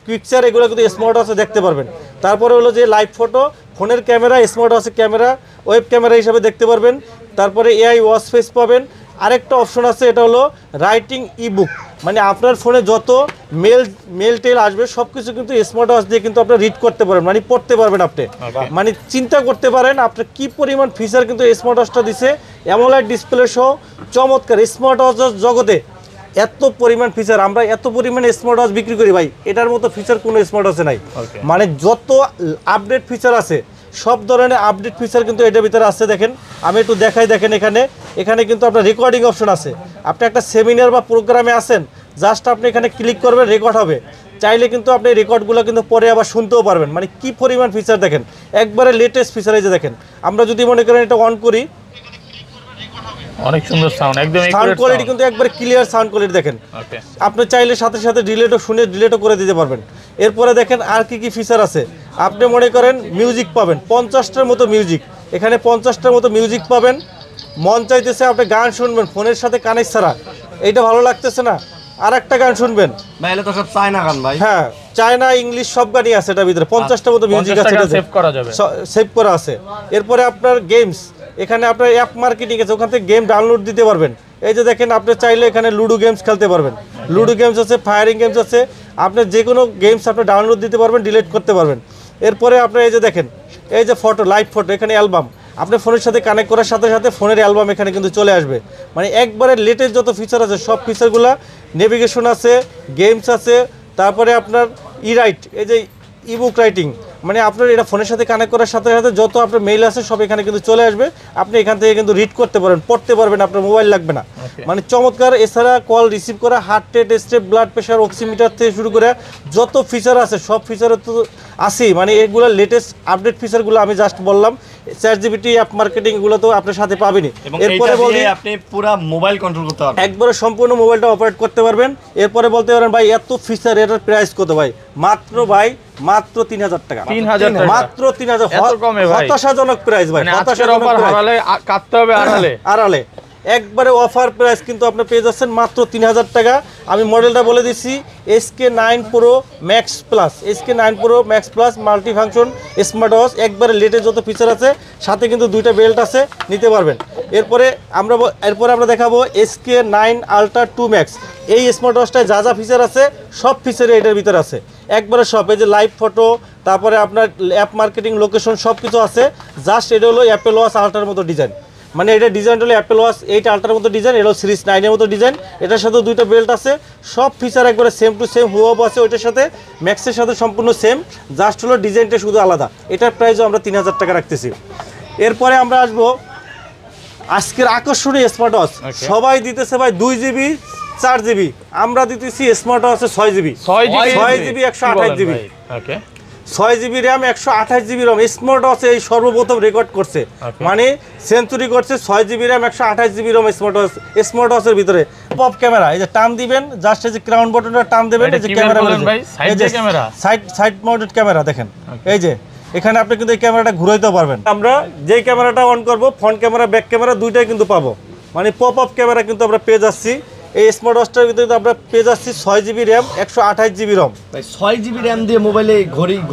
[SPEAKER 1] পিকচার, এগুলো কিন্তু স্মার্ট ওয়াচে দেখতে পারবেন। তারপরে হলো যে লাইভ ফটো, ফোনের ক্যামেরা, স্মার্ট ওয়াচের ক্যামেরা, ওয়েব ক্যামেরা হিসাবে দেখতে পারবেন। তারপরে AI ওয়াচ ফেস পাবেন। আরেকটা অপশন আছে, এটা হলো রাইটিং ইবুক, মানে আপনার ফোনে যত মেল টেল আসবে সব কিছু কিন্তু স্মার্ট ওয়াচ দিয়ে কিন্তু আপনি রিড করতে পারবেন, মানে পড়তে পারবেন আপনি। মানে চিন্তা করতে পারেন আপনার কি পরিমাণ ফিচার কিন্তু স্মার্ট ওয়াচটা দিছে, অ্যামোলাইড ডিসপ্লে সহ চমৎকার। স্মার্ট ওয়াচ জগতে এত পরিমাণ ফিচার, আমরা এত পরিমাণে স্মার্ট ওয়াচ বিক্রি করি ভাই, এটার মতো ফিচার কোনো স্মার্ট ওয়াচে নাই। মানে যত আপডেট ফিচার আছে, সব ধরনের আপডেট ফিচার কিন্তু এটার ভিতরে আছে। দেখেন আমি একটু দেখাই, দেখেন এখানে কিন্তু আপনার রেকর্ডিং অপশন আছে। আপনি একটা সেমিনার বা প্রোগ্রামে আছেন, জাস্ট আপনি এখানে ক্লিক করবেন, রেকর্ড হবে, চাইলে কিন্তু আপনি রেকর্ডগুলো কিন্তু পরে আবার শুনতেও পারবেন। মানে কি পরিমাণ ফিচার দেখেন, একবারে লেটেস্ট ফিচার। এই যে দেখেন, আমরা যদি মনে করেন এটা অন করি,
[SPEAKER 2] অনেক সুন্দর সাউন্ড, একদম
[SPEAKER 1] সাউন্ড কোয়ালিটি কিন্তু একবারে ক্লিয়ার সাউন্ড কোয়ালিটি দেখেন। আপনি চাইলে সাথে সাথে ডিলেটও করে দিতে পারবেন। এরপরে দেখেন আর কি ফিচার আছে। আপনি মনে করেন মিউজিক পাবেন 50টার মতো মিউজিক, এখানে 50টার মতো মিউজিক পাবেন। মন চাইতেছে আপনি গান শুনবেন ফোনের সাথে কানেক্ট ছাড়া, এইটা ভালো লাগতেছে না, আর একটা গান শুনবেন,
[SPEAKER 3] তো সব চায়না গান ভাই,
[SPEAKER 1] হ্যাঁ চায়না ইংলিশ সব গানই আছে এটার ভিতরে, 50টার মতো মিউজিক আছে, সেভ করা আছে। এরপরে আপনার গেমস, এখানে আপনার অ্যাপ মার্কেটিং আছে, ওখান থেকে গেম ডাউনলোড দিতে পারবেন। এই যে দেখেন, আপনি চাইলে এখানে লুডো গেমস খেলতে পারবেন, লুডো গেমস আছে, ফায়ারিং গেমস আছে, আপনি যে কোনো গেমস আপনি ডাউনলোড দিতে পারবেন, ডিলিট করতে পারবেন। এরপরে আপনার এই যে দেখেন, এই যে ফটো, লাইভ ফটো, এখানে অ্যালবাম, আপনি ফোনের সাথে কানেক্ট করার সাথে সাথে ফোনের অ্যালবাম এখানে কিন্তু চলে আসবে। মানে একবারে লেটেস্ট যত ফিচার আছে সব ফিচারগুলো, নেভিগেশন আছে, গেমস আছে, তারপরে আপনার রাইট, এই যে ইবুক রাইটিং, মানে আপনার এটা ফোনের সাথে কানেক্ট করার সাথে সাথে যত আপনার মেইল আছে সব এখানে কিন্তু চলে আসবে। আপনি এখান থেকে কিন্তু রিড করতে পারবেন, পড়তে পারবেন, আপনার মোবাইল লাগবে না। মানে চমৎকার। এছাড়া কল রিসিভ করা, heart rate, step, blood pressure, oximeter থেকে শুরু করে যত ফিচার আছে সব ফিচার তো আছেই। মানে এগুলো লেটেস্ট আপডেট ফিচারগুলো আমি জাস্ট বললাম। ChatGPT, অ্যাপ মার্কেটিং, এগুলো তো আপনার সাথে পাবেনই। এরপরে বলি
[SPEAKER 3] আপনি পুরো মোবাইল কন্ট্রোল করতে পারবেন,
[SPEAKER 1] একবারে সম্পূর্ণ মোবাইলটা অপারেট করতে পারবেন। এরপরে বলতে পারেন ভাই এত ফিচার, এটার প্রাইস কত ভাই? মাত্র ভাই মাত্র 3000 টাকা।
[SPEAKER 2] 3000 টাকা,
[SPEAKER 1] মাত্র 3000।
[SPEAKER 2] এত কমে ভাই?
[SPEAKER 1] হতাশাজনক প্রাইস ভাই,
[SPEAKER 2] মানে আজকের
[SPEAKER 1] হতাশাজনক
[SPEAKER 2] অফার
[SPEAKER 1] প্রাইস।
[SPEAKER 2] হারালে কাটতে হবে আড়ালে।
[SPEAKER 1] একবারে অফার প্রাইস কিন্তু আপনি পেয়ে যাচ্ছেন মাত্র 3000 টাকা। আমি মডেলটা বলে দিচ্ছি, SK9 Pro Max Plus, SK9 Pro Max Plus multi function smart watch, একবারে লেটেস্ট যত ফিচার আছে, সাথে কিন্তু দুইটা বেল্ট আছে, নিতে পারবেন। এরপরে আমরা দেখাবো SK9 Ultra 2 Max। এই স্মার্ট ওয়াচটায় যা যা ফিচার আছে সব ফিচারই এটার ভিতরে আছে, একবারে সব। এই যে লাইভ ফটো, তারপরে আপনার অ্যাপ মার্কেটিং, লোকেশন, সব কিছু আছে। জাস্ট এটা হলো অ্যাপেল ওয়াচ আল্ট্রার মতো ডিজাইন। মানে এটা ডিজাইন হলো অ্যাপেল ওয়াচ 8 আল্ট্রার মতো ডিজাইন, এটা সিরিজ 9 এর মতো ডিজাইন। এটার সাথে দুইটা বেল্ট আছে, সব ফিচার একবারে সেম টু সেম হুবহু আছে ওইটার সাথে, ম্যাক্সের সাথে সম্পূর্ণ সেম, জাস্ট হলো ডিজাইনটা শুধু আলাদা। এটার প্রাইসও আমরা 3000 টাকা রাখতেছি। এরপরে আমরা আসবো আজকের আকর্ষণীয় স্মার্ট ওয়াচ। সবাই দিতেছে ভাই 2 GB 4 GB, আমরা দিতেছি স্মার্ট ওয়াচে 6 GB 128 GB।
[SPEAKER 2] ওকে,
[SPEAKER 1] 6 GB র্যাম, 128 GB রম। স্মার্ট ওয়াচে এই সর্বপ্রথম রেকর্ড করছে, মানে সেঞ্চুরি করছে। 6 GB র্যাম, 128 GB রম স্মার্ট ওয়াচের ভিতরে। পপ ক্যামেরা, এই যে টান দিবেন, জাস্ট এই যে ক্রাউন বাটনটা টান দেবেন, এই যে ক্যামেরা, সাইড মাউন্টেড ক্যামেরা দেখেন। এই যে এখানে আপনি কিন্তু এই ক্যামেরাটা ঘুরাইতে পারবেন। আমরা যেই ক্যামেরাটা অন করব, ফ্রন্ট ক্যামেরা, ব্যাক ক্যামেরা দুইটাই কিন্তু পাবো। মানে পপ আপ ক্যামেরা কিন্তু আমরা পেয়ে যাচ্ছি এই স্মার্ট ওয়াচটার ভিতরে। আমরা পেয়ে যাচ্ছি 6 GB র্যাম, 128 GB রম।
[SPEAKER 3] ভাই 6 GB র্যাম দিয়ে মোবাইলে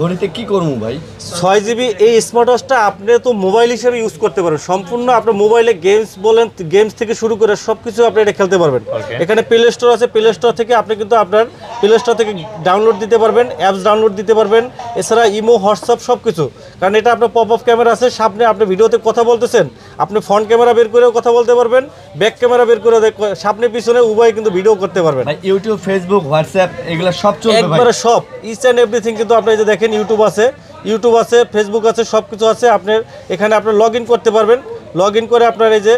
[SPEAKER 3] ঘড়িতে কি করবো ভাই?
[SPEAKER 1] 6 GB এই স্মার্ট ওয়াচটা আপনি তো মোবাইল হিসেবে ইউজ করতে পারবেন সম্পূর্ণ। আপনার মোবাইলে গেমস বলেন, গেমস থেকে শুরু করে সব কিছু আপনি এটা খেলতে পারবেন। এখানে প্লে স্টোর আছে, প্লে স্টোর থেকে আপনি কিন্তু আপনার প্লে স্টোর থেকে ডাউনলোড দিতে পারবেন, অ্যাপস ডাউনলোড দিতে পারবেন। এছাড়া ইমো, হোয়াটসঅ্যাপ সব কিছু, কারণ এটা আপনার পপ আপ ক্যামেরা আছে। সামনে আপনি ভিডিওতে কথা বলতেছেন, আপনি ফ্রন্ট ক্যামেরা বের করেও কথা বলতে পারবেন, ব্যাক ক্যামেরা বের করে সামনে পিছনে উভয় কিন্তু ভিডিও করতে পারবেন।
[SPEAKER 3] ভাই ইউটিউব, ফেসবুক, হোয়াটসঅ্যাপ এগুলো সব চলবে ভাই?
[SPEAKER 1] একবারে সব, ইচ অ্যান্ড এভরিথিং কিন্তু আপনি যে দেখেন, ইউটিউব আছে, ফেসবুক আছে, সব কিছু আছে। আপনার এখানে আপনি লগ ইন করতে পারবেন। লগ ইন করে আপনার এই যে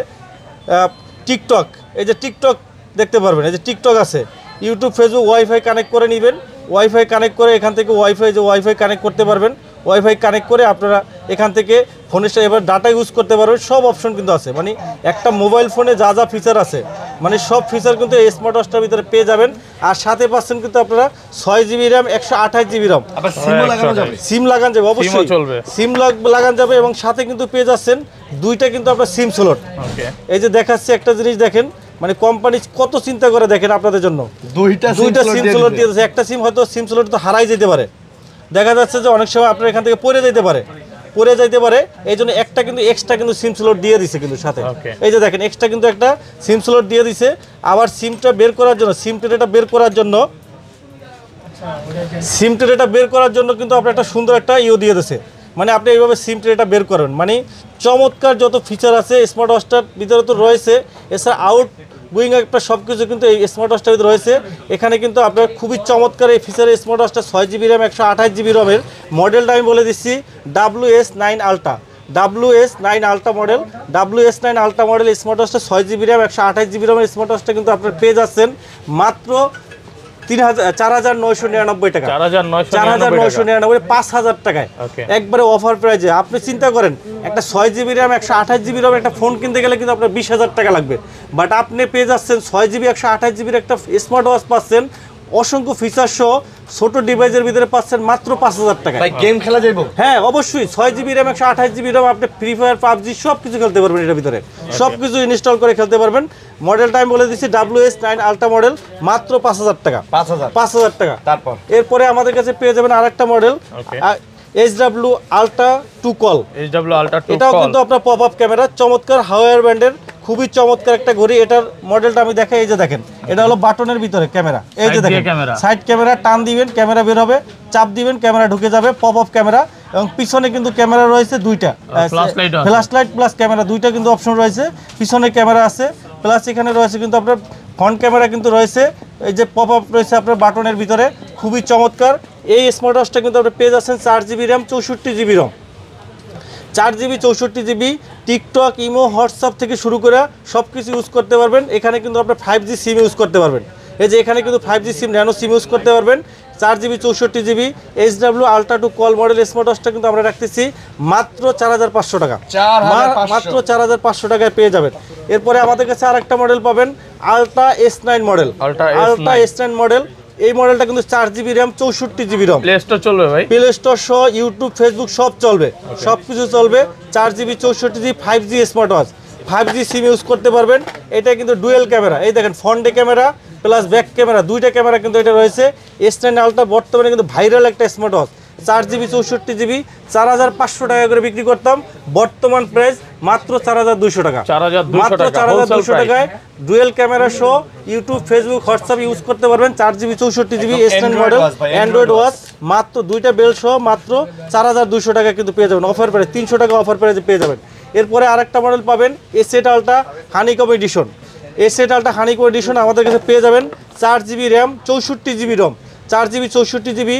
[SPEAKER 1] টিকটক, এই যে টিকটক দেখতে পারবেন। এই যে টিকটক আছে, ইউটিউব, ফেসবুক, ওয়াইফাই কানেক্ট করে নেবেন। ওয়াইফাই কানেক্ট করে এখান থেকে ওয়াইফাই কানেক্ট করতে পারবেন। ওয়াইফাই কানেক্ট করে আপনারা এখান থেকে ফোনের সাথে এবার ডাটা ইউজ করতে পারবেন। সব অপশন কিন্তু আছে, মানে একটা মোবাইল ফোনে যা যা ফিচার আছে, মানে সব ফিচার কিন্তু এই স্মার্ট ওয়াচটার ভিতরে পেয়ে যাবেন। আর সাথে পাচ্ছেন কিন্তু আপনারা 6 GB র্যাম, 128 GB রম।
[SPEAKER 3] আবার সিমও লাগানো যাবে?
[SPEAKER 1] সিম লাগান যাবে, অবশ্যই সিম লাগান যাবে। এবং সাথে কিন্তু পেয়ে যাচ্ছেন দুইটা কিন্তু আপনার সিম স্লট। এই যে দেখাচ্ছি একটা জিনিস দেখেন, মানে কোম্পানি কত চিন্তা করে দেখেন আপনাদের জন্য। দুইটা সিম স্লট দিয়ে দিয়েছে। একটা সিম হয়তো সিম স্লট তো হারাই যেতে পারে, দেখা যাচ্ছে যে অনেক সময় আপনার এখান থেকে পড়ে যাইতে পারে, এই জন্য একটা কিন্তু এক্সট্রা কিন্তু সিম স্লট দিয়ে দিছে কিন্তু সাথে। এই যে দেখেন এক্সট্রা কিন্তু একটা সিম স্লট দিয়ে দিছে। আবার সিমটা বের করার জন্য, সিম ট্রেটা বের করার জন্য কিন্তু আপনার একটা সুন্দর একটা দিয়ে দিছে। মানে আপনি এইভাবে সিম ট্রেটা বের করবেন। মানে চমৎকার যত ফিচার আছে স্মার্ট ওয়াচটার ভিতরে তো রয়েছে। এছাড়া আউট গোয়িং একটা সব কিছু কিন্তু এই স্মার্ট ওয়াচটার ভিতরে রয়েছে। এখানে কিন্তু আপনার খুবই চমৎকার এই ফিচারের স্মার্ট ওয়াচটা 6 GB র্যাম, 128 GB রমের। মডেলটা আমি বলে দিচ্ছি WS9 Ultra, WS9 Ultra model. WS9 Ultra model smart ওয়াচটা 6 GB র্যাম, 128 GB রমের স্মার্ট ওয়াচটা কিন্তু আপনার পেয়ে যাচ্ছেন মাত্র 4999 টাকা, 4999, 5000 টাকায় একবারে অফার প্রাইজে। আপনি চিন্তা করেন একটা 6 GB র্যাম, 128 GB রম একটা ফোন কিনতে গেলে কিন্তু আপনার 20,000 টাকা লাগবে। বাট আপনি পেয়ে যাচ্ছেন 6 GB 128 GB একটা স্মার্ট ওয়াচ পাচ্ছেন, অসংখ্য ফিচার সহ ছোট ডিভাইসের ভিতরে পাচ্ছেন মাত্র 5000 টাকা।
[SPEAKER 3] ভাই গেম খেলা যাইব?
[SPEAKER 1] হ্যাঁ অবশ্যই, 6 GB র্যাম, 128 GB রম আপনি ফ্রি ফায়ার, পাবজি সব কিছু খেলতে পারবেন এটার ভিতরে, সব কিছু ইনস্টল করে খেলতে পারবেন। মডেলটা আমি বলে দিচ্ছি WS9 Ultra মডেল, মাত্র 5000 টাকা। 5000 টাকা। তারপর এরপরে আমাদের কাছে পেয়ে যাবেন আরেকটা মডেল HW Ultra 2 Call। এটাও কিন্তু আপনার পপ আপ ক্যামেরা, চমৎকার হাওয়ার ব্র্যান্ডের খুবই চমৎকার একটা ঘড়ি। এটার মডেলটা আমি দেখাই, এই যে দেখেন, এটা হলো বাটনের ভিতরে ক্যামেরা, এই যে দেখেন সাইড ক্যামেরা, টান দিবেন ক্যামেরা বের হবে, চাপ দিবেন ক্যামেরা ঢুকে যাবে, পপ আপ ক্যামেরা, এবং পিছনে কিন্তু ক্যামেরা রয়েছে দুইটা, ফ্ল্যাশ লাইট প্লাস ক্যামেরা দুইটা কিন্তু অপশন রয়েছে। পিছনে ক্যামেরা আছে, প্লাস এখানে রয়েছে কিন্তু আপনার ফ্রন্ট ক্যামেরা কিন্তু রয়েছে, এই যে পপ আপ রয়েছে আপনার বাটনের ভিতরে, খুবই চমৎকার। এই স্মার্ট ওয়াচটা কিন্তু আপনি পেয়ে যাচ্ছেন 4GB RAM 64GB ROM, 4GB 64GB, TikTok, imo, WhatsApp থেকে শুরু করে সব কিছু ইউজ করতে পারবেন। এখানে কিন্তু আপনি 5G সিম ইউজ করতে পারবেন, এই যে এখানে কিন্তু 5G সিম, ন্যানো সিম ইউজ করতে পারবেন। 4GB 64GB HW ultra two call model smart ওয়াচটা কিন্তু আমরা রাখতেছি মাত্র 4500 টাকা, মাত্র 4500 টাকায় পেয়ে যাবেন। এরপরে আমাদের কাছে আরেকটা মডেল পাবেন, ultra S9 model, ultra S9 model. এই মডেলটা কিন্তু 4GB র্যাম 64GB রম,
[SPEAKER 2] প্লে স্টোর চলবে ভাই,
[SPEAKER 1] প্লে স্টোর সহ ইউটিউব, ফেসবুক সব চলবে, সব কিছু চলবে। 4GB 64GB 5G smart watch, 5G SIM use করতে পারবেন। এটা কিন্তু ডুয়েল ক্যামেরা, এই দেখেন ফ্রন্টে ক্যামেরা প্লাস ব্যাক ক্যামেরা, দুইটা ক্যামেরা কিন্তু এটা রয়েছে। S9 আলট্রা বর্তমানে কিন্তু ভাইরাল একটা স্মার্ট ওয়াচ। 4GB 64GB 4500 টাকা করে বিক্রি করতাম, বর্তমান প্রাইস মাত্র 4200 টাকা, মাত্র 4200 টাকায় ডুয়েল ক্যামেরা সহ ইউটিউব, ফেসবুক, হোয়াটসঅ্যাপ ইউজ করতে পারবেন। 4GB 64GB S9 model Android watch, মাত্র দুইটা বেল সহ মাত্র 4200 টাকা কিন্তু পেয়ে যাবেন, অফার প্রাইস 300 টাকা অফার প্রাইসে পেয়ে যাবেন। এরপরে আরেকটা মডেল পাবেন S8 ultra honeycomb edition, S8 ultra honeycomb edition আমাদের কাছে পেয়ে যাবেন 4GB RAM 64GB ROM, 4GB 64GB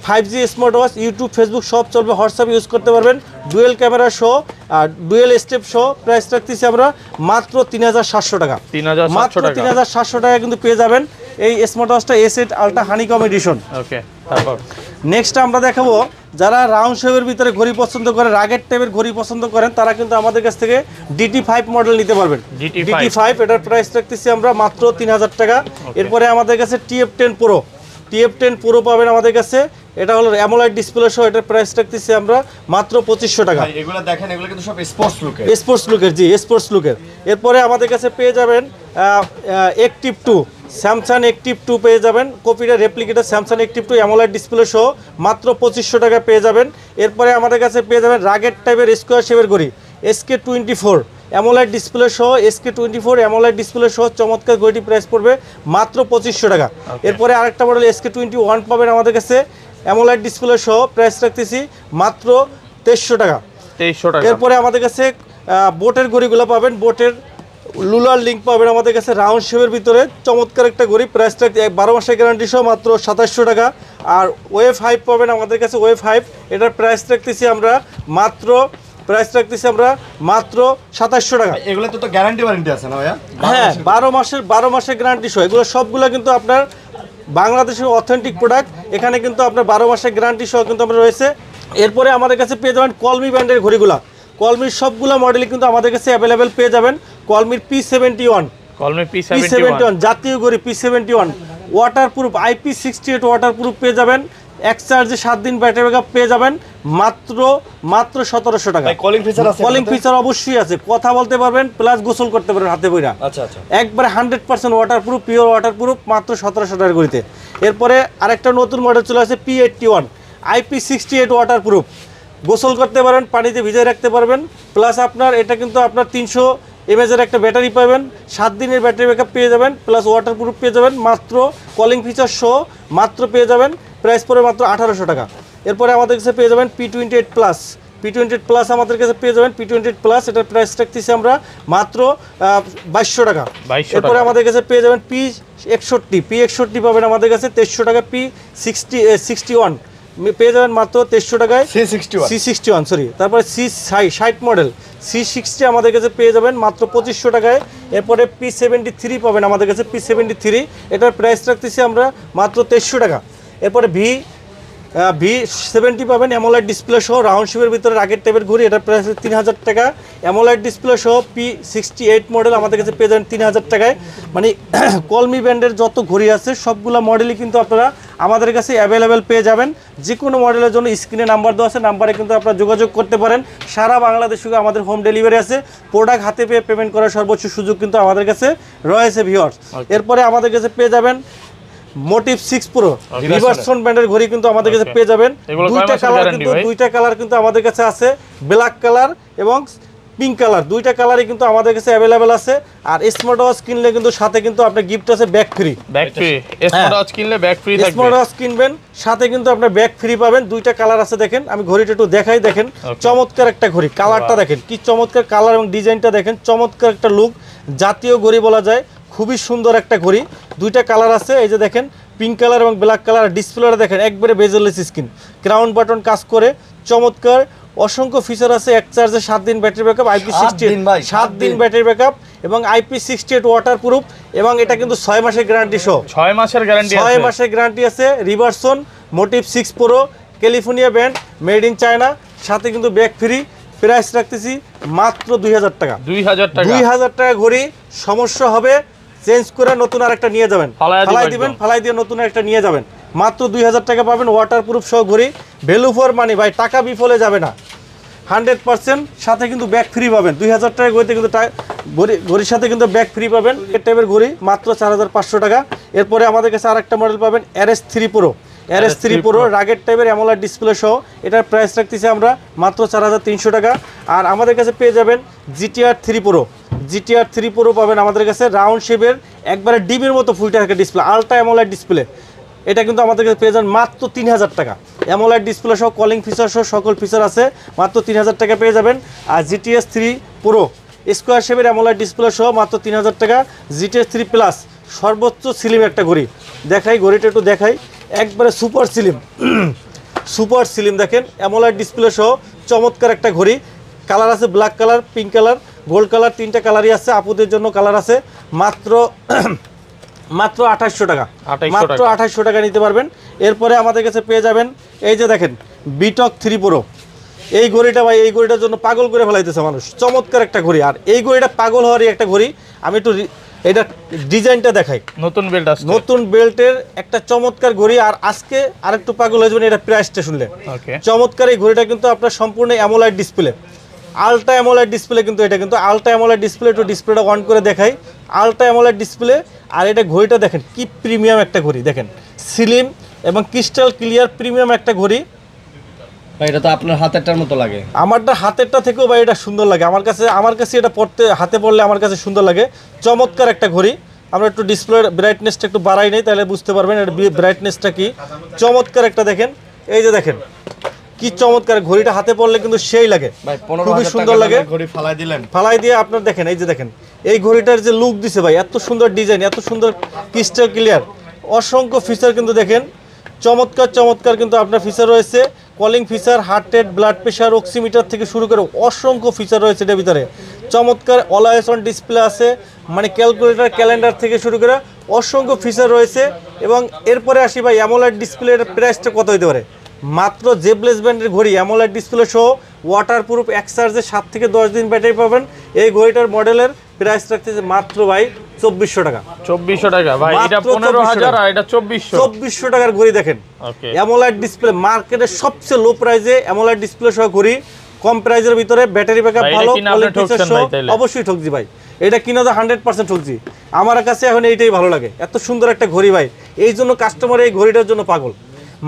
[SPEAKER 1] 5G smart watch, YouTube, Facebook সব চলবে, হোয়াটসঅ্যাপ ইউজ করতে পারবেন, ডুয়েল ক্যামেরা সহ আর ডুয়েল স্টেপ সহ। প্রাইস রাখতেছি আমরা মাত্র 3700 টাকা, মাত্র 3700 টাকা কিন্তু পেয়ে যাবেন এই স্মার্ট ওয়াচটা S8 ultra honeycomb edition.
[SPEAKER 2] Okay, তারপর
[SPEAKER 1] নেক্সট আমরা দেখাবো, যারা রাউন্ড শেপের ভিতরে ঘড়ি পছন্দ করেন, রাগের টাইপের ঘড়ি পছন্দ করেন, তারা কিন্তু আমাদের কাছ থেকে DT5 মডেল নিতে পারবেন। DT5 এটার প্রাইস রাখতেছি আমরা মাত্র 3000 টাকা। এরপরে আমাদের কাছে TF10 Pro, TF10 Pro পাবেন আমাদের কাছে, এটা হলো অ্যামোলাইড ডিসপ্লে সহ, এটার প্রাইস রাখতেছি আমরা মাত্র 2500 টাকা।
[SPEAKER 3] এগুলো দেখেন, এগুলো কিন্তু সব স্পোর্টস লুকের,
[SPEAKER 1] স্পোর্টস লুকের, জি স্পোর্টস লুকের। এরপরে আমাদের কাছে পেয়ে যাবেন Active 2, স্যামসাং Active 2 পেয়ে যাবেন, কপিটা রেপ্লিকেটার স্যামসাং Active 2 অ্যামোলাইড ডিসপ্লে সহ মাত্র 2500 টাকা পেয়ে যাবেন। এরপরে আমাদের কাছে পেয়ে যাবেন রাগের টাইপের স্কোয়ার শেপের ঘড়ি SK24 অ্যামোলাইড ডিসপ্লে সহ, SK24 অ্যামোলাইড ডিসপ্লে সহ চমৎকার ঘড়িটি প্রাইস পড়বে মাত্র 2500 টাকা। এরপরে আরেকটা মডেল SK21 পাবেন আমাদের কাছে অ্যামোলাইড ডিসপ্লে সহ, প্রাইস রাখতেছি মাত্র 2300 টাকা। এরপরে আমাদের কাছে বোটের ঘড়িগুলো পাবেন, বোটের লুলার লিঙ্ক পাবেন আমাদের কাছে রাউন্ড শেপের ভিতরে, চমৎকার একটা ঘড়ি, প্রাইসটা 12 মাসের গ্যারান্টি সহ মাত্র 2700 টাকা। আর ওয়ে 5 পাবেন আমাদের কাছে, ওয়ে 5 এটার প্রাইস রাখতেছি আমরা মাত্র 2700 টাকা।
[SPEAKER 3] এগুলো তো গ্যারান্টি ওয়ারেন্টি আছে না ভাইয়া?
[SPEAKER 1] হ্যাঁ, 12 মাসের গ্যারান্টি সহ, এগুলো সবগুলো কিন্তু আপনার বাংলাদেশের অথেন্টিক প্রোডাক্ট। এখানে কিন্তু আপনার 12 মাসের গ্যারান্টি সহ কিন্তু আমরা রয়েছে। এরপরে আমাদের কাছে পেয়ে যাবেন কলমি ব্র্যান্ডের ঘড়িগুলা, কলমির সবগুলো মডেলই কিন্তু আমাদের কাছে অ্যাভেলেবেল পেয়ে যাবেন। কলমির P71, জাতীয় ঘড়ি P71 ওয়াটারপ্রুফ, IP68 ওয়াটারপ্রুফ পেয়ে যাবেন, এক চার্জে 7 দিন ব্যাটারি ব্যাকআপ পেয়ে যাবেন মাত্র 1700 টাকা।
[SPEAKER 3] কলিং ফিচার আছে?
[SPEAKER 1] কলিং ফিচার অবশ্যই আছে, কথা বলতে পারবেন প্লাস গোসল করতে পারবেন হাতে বইরা।
[SPEAKER 3] আচ্ছা আচ্ছা,
[SPEAKER 1] একবারে 100% ওয়াটারপ্রুফ, পিওর ওয়াটারপ্রুফ, মাত্র 1700 টাকার ঘড়িতে। এরপরে আরেকটা নতুন মডেল চলে আসে P81 IP68 ওয়াটারপ্রুফ, গোসল করতে পারেন, পানিতে ভিজিয়ে রাখতে পারবেন, প্লাস আপনার এটা কিন্তু আপনার 300 mAh একটা ব্যাটারি পাবেন, 7 দিনের ব্যাটারি ব্যাকআপ পেয়ে যাবেন, প্লাস ওয়াটারপ্রুফ পেয়ে যাবেন, মাত্র কলিং ফিচার সহ মাত্র পেয়ে যাবেন, প্রাইস পড়ে মাত্র 1800 টাকা। এরপরে আমাদের কাছে পেয়ে যাবেন P28 প্লাস, P28 প্লাস আমাদের কাছে পেয়ে যাবেন, P28 প্লাস এটার প্রাইস রাখতেছি আমরা মাত্র 2200 টাকা। এরপরে আমাদের কাছে পেয়ে যাবেন P61 পাবেন আমাদের কাছে 2300 টাকা। P61 পেয়ে যাবেন মাত্র 2300 টাকায়, C61 সরি, তারপরে C60 মডেল C60 আমাদের কাছে পেয়ে যাবেন মাত্র 2500 টাকায়। এরপরে P73 পাবেন আমাদের কাছে, P73 এটার প্রাইস রাখতেছি আমরা মাত্র 2300 টাকা। এরপরে V70 পাবেন অ্যামোলাইড ডিসপ্লে সহ, রাউন্ড শেপের ভিতরে রাগের টাইপের ঘড়ি, এটার প্রাইস 3000 টাকা। অ্যামোলাইড ডিসপ্লে সহ P68 মডেল আমাদের কাছে পেয়ে যাবেন 3000 টাকায়। মানে কলমি ব্র্যান্ডের যত ঘড়ি আছে সবগুলো মডেলই কিন্তু আপনারা আমাদের কাছে অ্যাভেলেবেল পেয়ে যাবেন। যে কোনো মডেলের জন্য স্ক্রিনে নাম্বার দেওয়া আছে, নাম্বারে কিন্তু আপনারা যোগাযোগ করতে পারেন। সারা বাংলাদেশে আমাদের হোম ডেলিভারি আছে, প্রোডাক্ট হাতে পেয়ে পেমেন্ট করার সর্বোচ্চ সুযোগ কিন্তু আমাদের কাছে রয়েছে ভিউয়ার্স। এরপরে আমাদের কাছে পেয়ে যাবেন মোটিভ 6 Pro রিভার্সন ব্র্যান্ডের ঘড়ি কিন্তু আমাদের কাছে পেয়ে যাবেন। দুইটা কালার কিন্তু আমাদের কাছে আছে, ব্ল্যাক কালার এবং পিঙ্ক কালার, দুইটা কালারই কিন্তু আমাদের কাছে অ্যাভেলেবেল আছে। আর স্মার্ট ওয়াচ কিনলে কিন্তু সাথে কিন্তু আপনার গিফট আছে bag free.
[SPEAKER 2] Bag free, smart watch কিনলে ব্যাগ ফ্রি থাকবে।
[SPEAKER 1] স্মার্ট ওয়াচ কিনবেন সাথে কিন্তু আপনার ব্যাগ ফ্রি পাবেন। দুইটা কালার আছে দেখেন, আমি ঘড়িটা একটু দেখাই। দেখেন চমৎকার একটা ঘড়ি, কালারটা দেখেন কি চমৎকার কালার এবং ডিজাইনটা দেখেন, চমৎকার একটা লুক, জাতীয় ঘড়ি বলা যায়, খুবই সুন্দর একটা ঘড়ি। দুইটা কালার আছে, এই যে দেখেন পিঙ্ক কালার এবং ব্ল্যাক কালার। ডিসপ্লেটা দেখেন একবারে বেজেলেস স্ক্রিন, ক্রাউন বাটন কাজ করে, চমৎকার অসংখ্য ফিচার আছে। এক চার্জে 7 দিন ব্যাটারি ব্যাকআপ, IP68 7 দিন ব্যাটারি ব্যাকআপ এবং IP68 ওয়াটারপ্রুফ, এবং এটা কিন্তু 6 মাসের গ্যারান্টি সহ।
[SPEAKER 2] 6 মাসের গ্যারান্টি আছে,
[SPEAKER 1] 6 মাসের গ্যারান্টি আছে। Riverson motive 6 pro, California brand, made in China, সাথে কিন্তু ব্যাগ ফ্রি। প্রাইস রাখতেছি মাত্র 2000 টাকা। 2000 টাকা ঘড়ি, সমস্যা হবে চেঞ্জ করে নতুন আরেকটা নিয়ে যাবেন, ফালাই দিবেন, ফালাই দিয়ে নতুন একটা নিয়ে যাবেন। মাত্র 2000 টাকা পাবেন ওয়াটারপ্রুফ সহ ঘড়ি। ভ্যালু ফর মানি ভাই, টাকা বিফলে যাবে না 100%। সাথে কিন্তু ব্যাগ ফ্রি পাবেন। 2000 টাকা ঘড়িতে কিন্তু ঘড়ির সাথে কিন্তু ব্যাগ ফ্রি পাবেন। এই টাইপের ঘড়ি মাত্র 4500 টাকা। এরপরে আমাদের কাছে আরেকটা মডেল পাবেন RS3 প্রো, RS3 প্রো রাগের টাইপের অ্যামোলেড ডিসপ্লে সহ। এটার প্রাইস রাখতেছি আমরা মাত্র 4300 টাকা। আর আমাদের কাছে পেয়ে যাবেন GTR3 প্রো, GTR3 প্রো পাবেন আমাদের কাছে, রাউন্ড শেপের একবারে ডিবির মতো ফুলটা থাকে ডিসপ্লে, আলট্রা অ্যামোলেড ডিসপ্লে। এটা কিন্তু আমাদের কাছে পেয়ে যান মাত্র 3000 টাকা। অ্যামোলেড ডিসপ্লে সহ, কলিং ফিচার সহ সকল ফিচার আছে, মাত্র 3000 টাকা পেয়ে যাবেন। আর GTS3 প্রো স্কোয়ার শেপের অ্যামোলেড ডিসপ্লে সহ মাত্র 3000 টাকা। GTS3 প্লাস সর্বোচ্চ স্লিম একটা ঘড়ি, দেখাই ঘড়িটা একটু দেখাই, একবারে সুপার স্লিম, সুপার স্লিম দেখেন, অ্যামোলেড ডিসপ্লে সহ চমৎকার একটা ঘড়ি। কালার আছে black colour, pink colour, gold colour, তিনটা কালারই আছে। আপুদের জন্য কালার আছে। মাত্র 2800 টাকা, মাত্র 2800 টাকা নিতে পারবেন। এরপরে আমাদের কাছে পেয়ে যাবেন এই যে দেখেন বিটক 3 প্রো। এই ঘড়িটা ভাই, এই ঘড়িটার জন্য পাগল করে ফেলাইতেছে মানুষ, চমৎকার একটা ঘড়ি। আর এই ঘড়িটা পাগল হওয়ারই একটা ঘড়ি। আমি একটু এটা ডিজাইনটা দেখাই,
[SPEAKER 2] নতুন বেল্ট আছে,
[SPEAKER 1] নতুন বেল্টের একটা চমৎকার ঘড়ি। আর আজকে আরেকটু পাগল হয়ে যাবেন এটা প্রাইসটা শুনলে। চমৎকার এই ঘড়িটা কিন্তু আপনার সম্পূর্ণ AMOLED display, ultra AMOLED display কিন্তু এটা কিন্তু আলট্রা অ্যামোলেড ডিসপ্লে। একটু ডিসপ্লেটা অন করে দেখাই, আলট্রা অ্যামোলেড ডিসপ্লে। আর এটা ঘড়িটা দেখেন কি প্রিমিয়াম একটা ঘড়ি, দেখেন স্লিম এবং ক্রিস্টাল ক্লিয়ার প্রিমিয়াম একটা ঘড়ি।
[SPEAKER 3] এটা তো আপনার হাতেরটার মতো লাগে।
[SPEAKER 1] আমারটা হাতেরটা থেকেও ভাই এটা সুন্দর লাগে আমার কাছে এটা পড়তে, হাতে পড়লে আমার কাছে সুন্দর লাগে। চমৎকার একটা ঘড়ি। আমরা একটু ডিসপ্লের ব্রাইটনেসটা একটু বাড়াই নেই, তাহলে বুঝতে পারবেন এর ব্রাইটনেসটা কি। চমৎকার একটা দেখেন, এই যে দেখেন কি চমৎকার ঘড়িটা, হাতে পড়লে কিন্তু সেই লাগে, খুবই সুন্দর লাগে।
[SPEAKER 3] ঘড়ি ফালাই দিলেন,
[SPEAKER 1] ফালাই দিয়ে আপনার দেখেন, এই যে দেখেন এই ঘড়িটার যে লুক দিছে ভাই, এত সুন্দর ডিজাইন, এত সুন্দর ক্রিস্টাল ক্লিয়ার, অসংখ্য ফিচার কিন্তু দেখেন, চমৎকার চমৎকার কিন্তু আপনার ফিচার রয়েছে। Calling feature, heart rate, blood pressure, oximeter থেকে শুরু করে অসংখ্য ফিচার রয়েছে এটার ভিতরে। চমৎকার অলওয়েজ অন ডিসপ্লে আছে, মানে ক্যালকুলেটর, ক্যালেন্ডার থেকে শুরু করে অসংখ্য ফিচার রয়েছে। এবং এরপরে আসি ভাই অ্যামোলেড ডিসপ্লের প্রাইসটা কত হতে পারে। মাত্র জেবলেস ব্র্যান্ডের ঘড়ি, অ্যামোলেড ডিসপ্লে সহ, ওয়াটারপ্রুফ, এক চার্জে 7 থেকে 10 দিন ব্যাটারি পাবেন। এই ঘড়িটার মডেলের প্রাইস রাখতেছে মাত্র ভাই 2400 টাকা।
[SPEAKER 2] 2400 টাকা ভাই, এটা 15000 আর এটা 2400
[SPEAKER 1] টাকার ঘড়ি দেখেন। অ্যামোলেড ডিসপ্লে মার্কেটের সবচেয়ে লো প্রাইসে অ্যামোলেড ডিসপ্লে সহ ঘড়ি, কম প্রাইসের ভিতরে, ব্যাটারি ব্যাকআপ ভালো, অবশ্যই ঠকজি ভাই। এটা কিনা তো 100% ঠকজি। আমার কাছে এখন এইটাই ভালো লাগে, এত সুন্দর একটা ঘড়ি ভাই, এই জন্য কাস্টমার এই ঘড়িটার জন্য পাগল।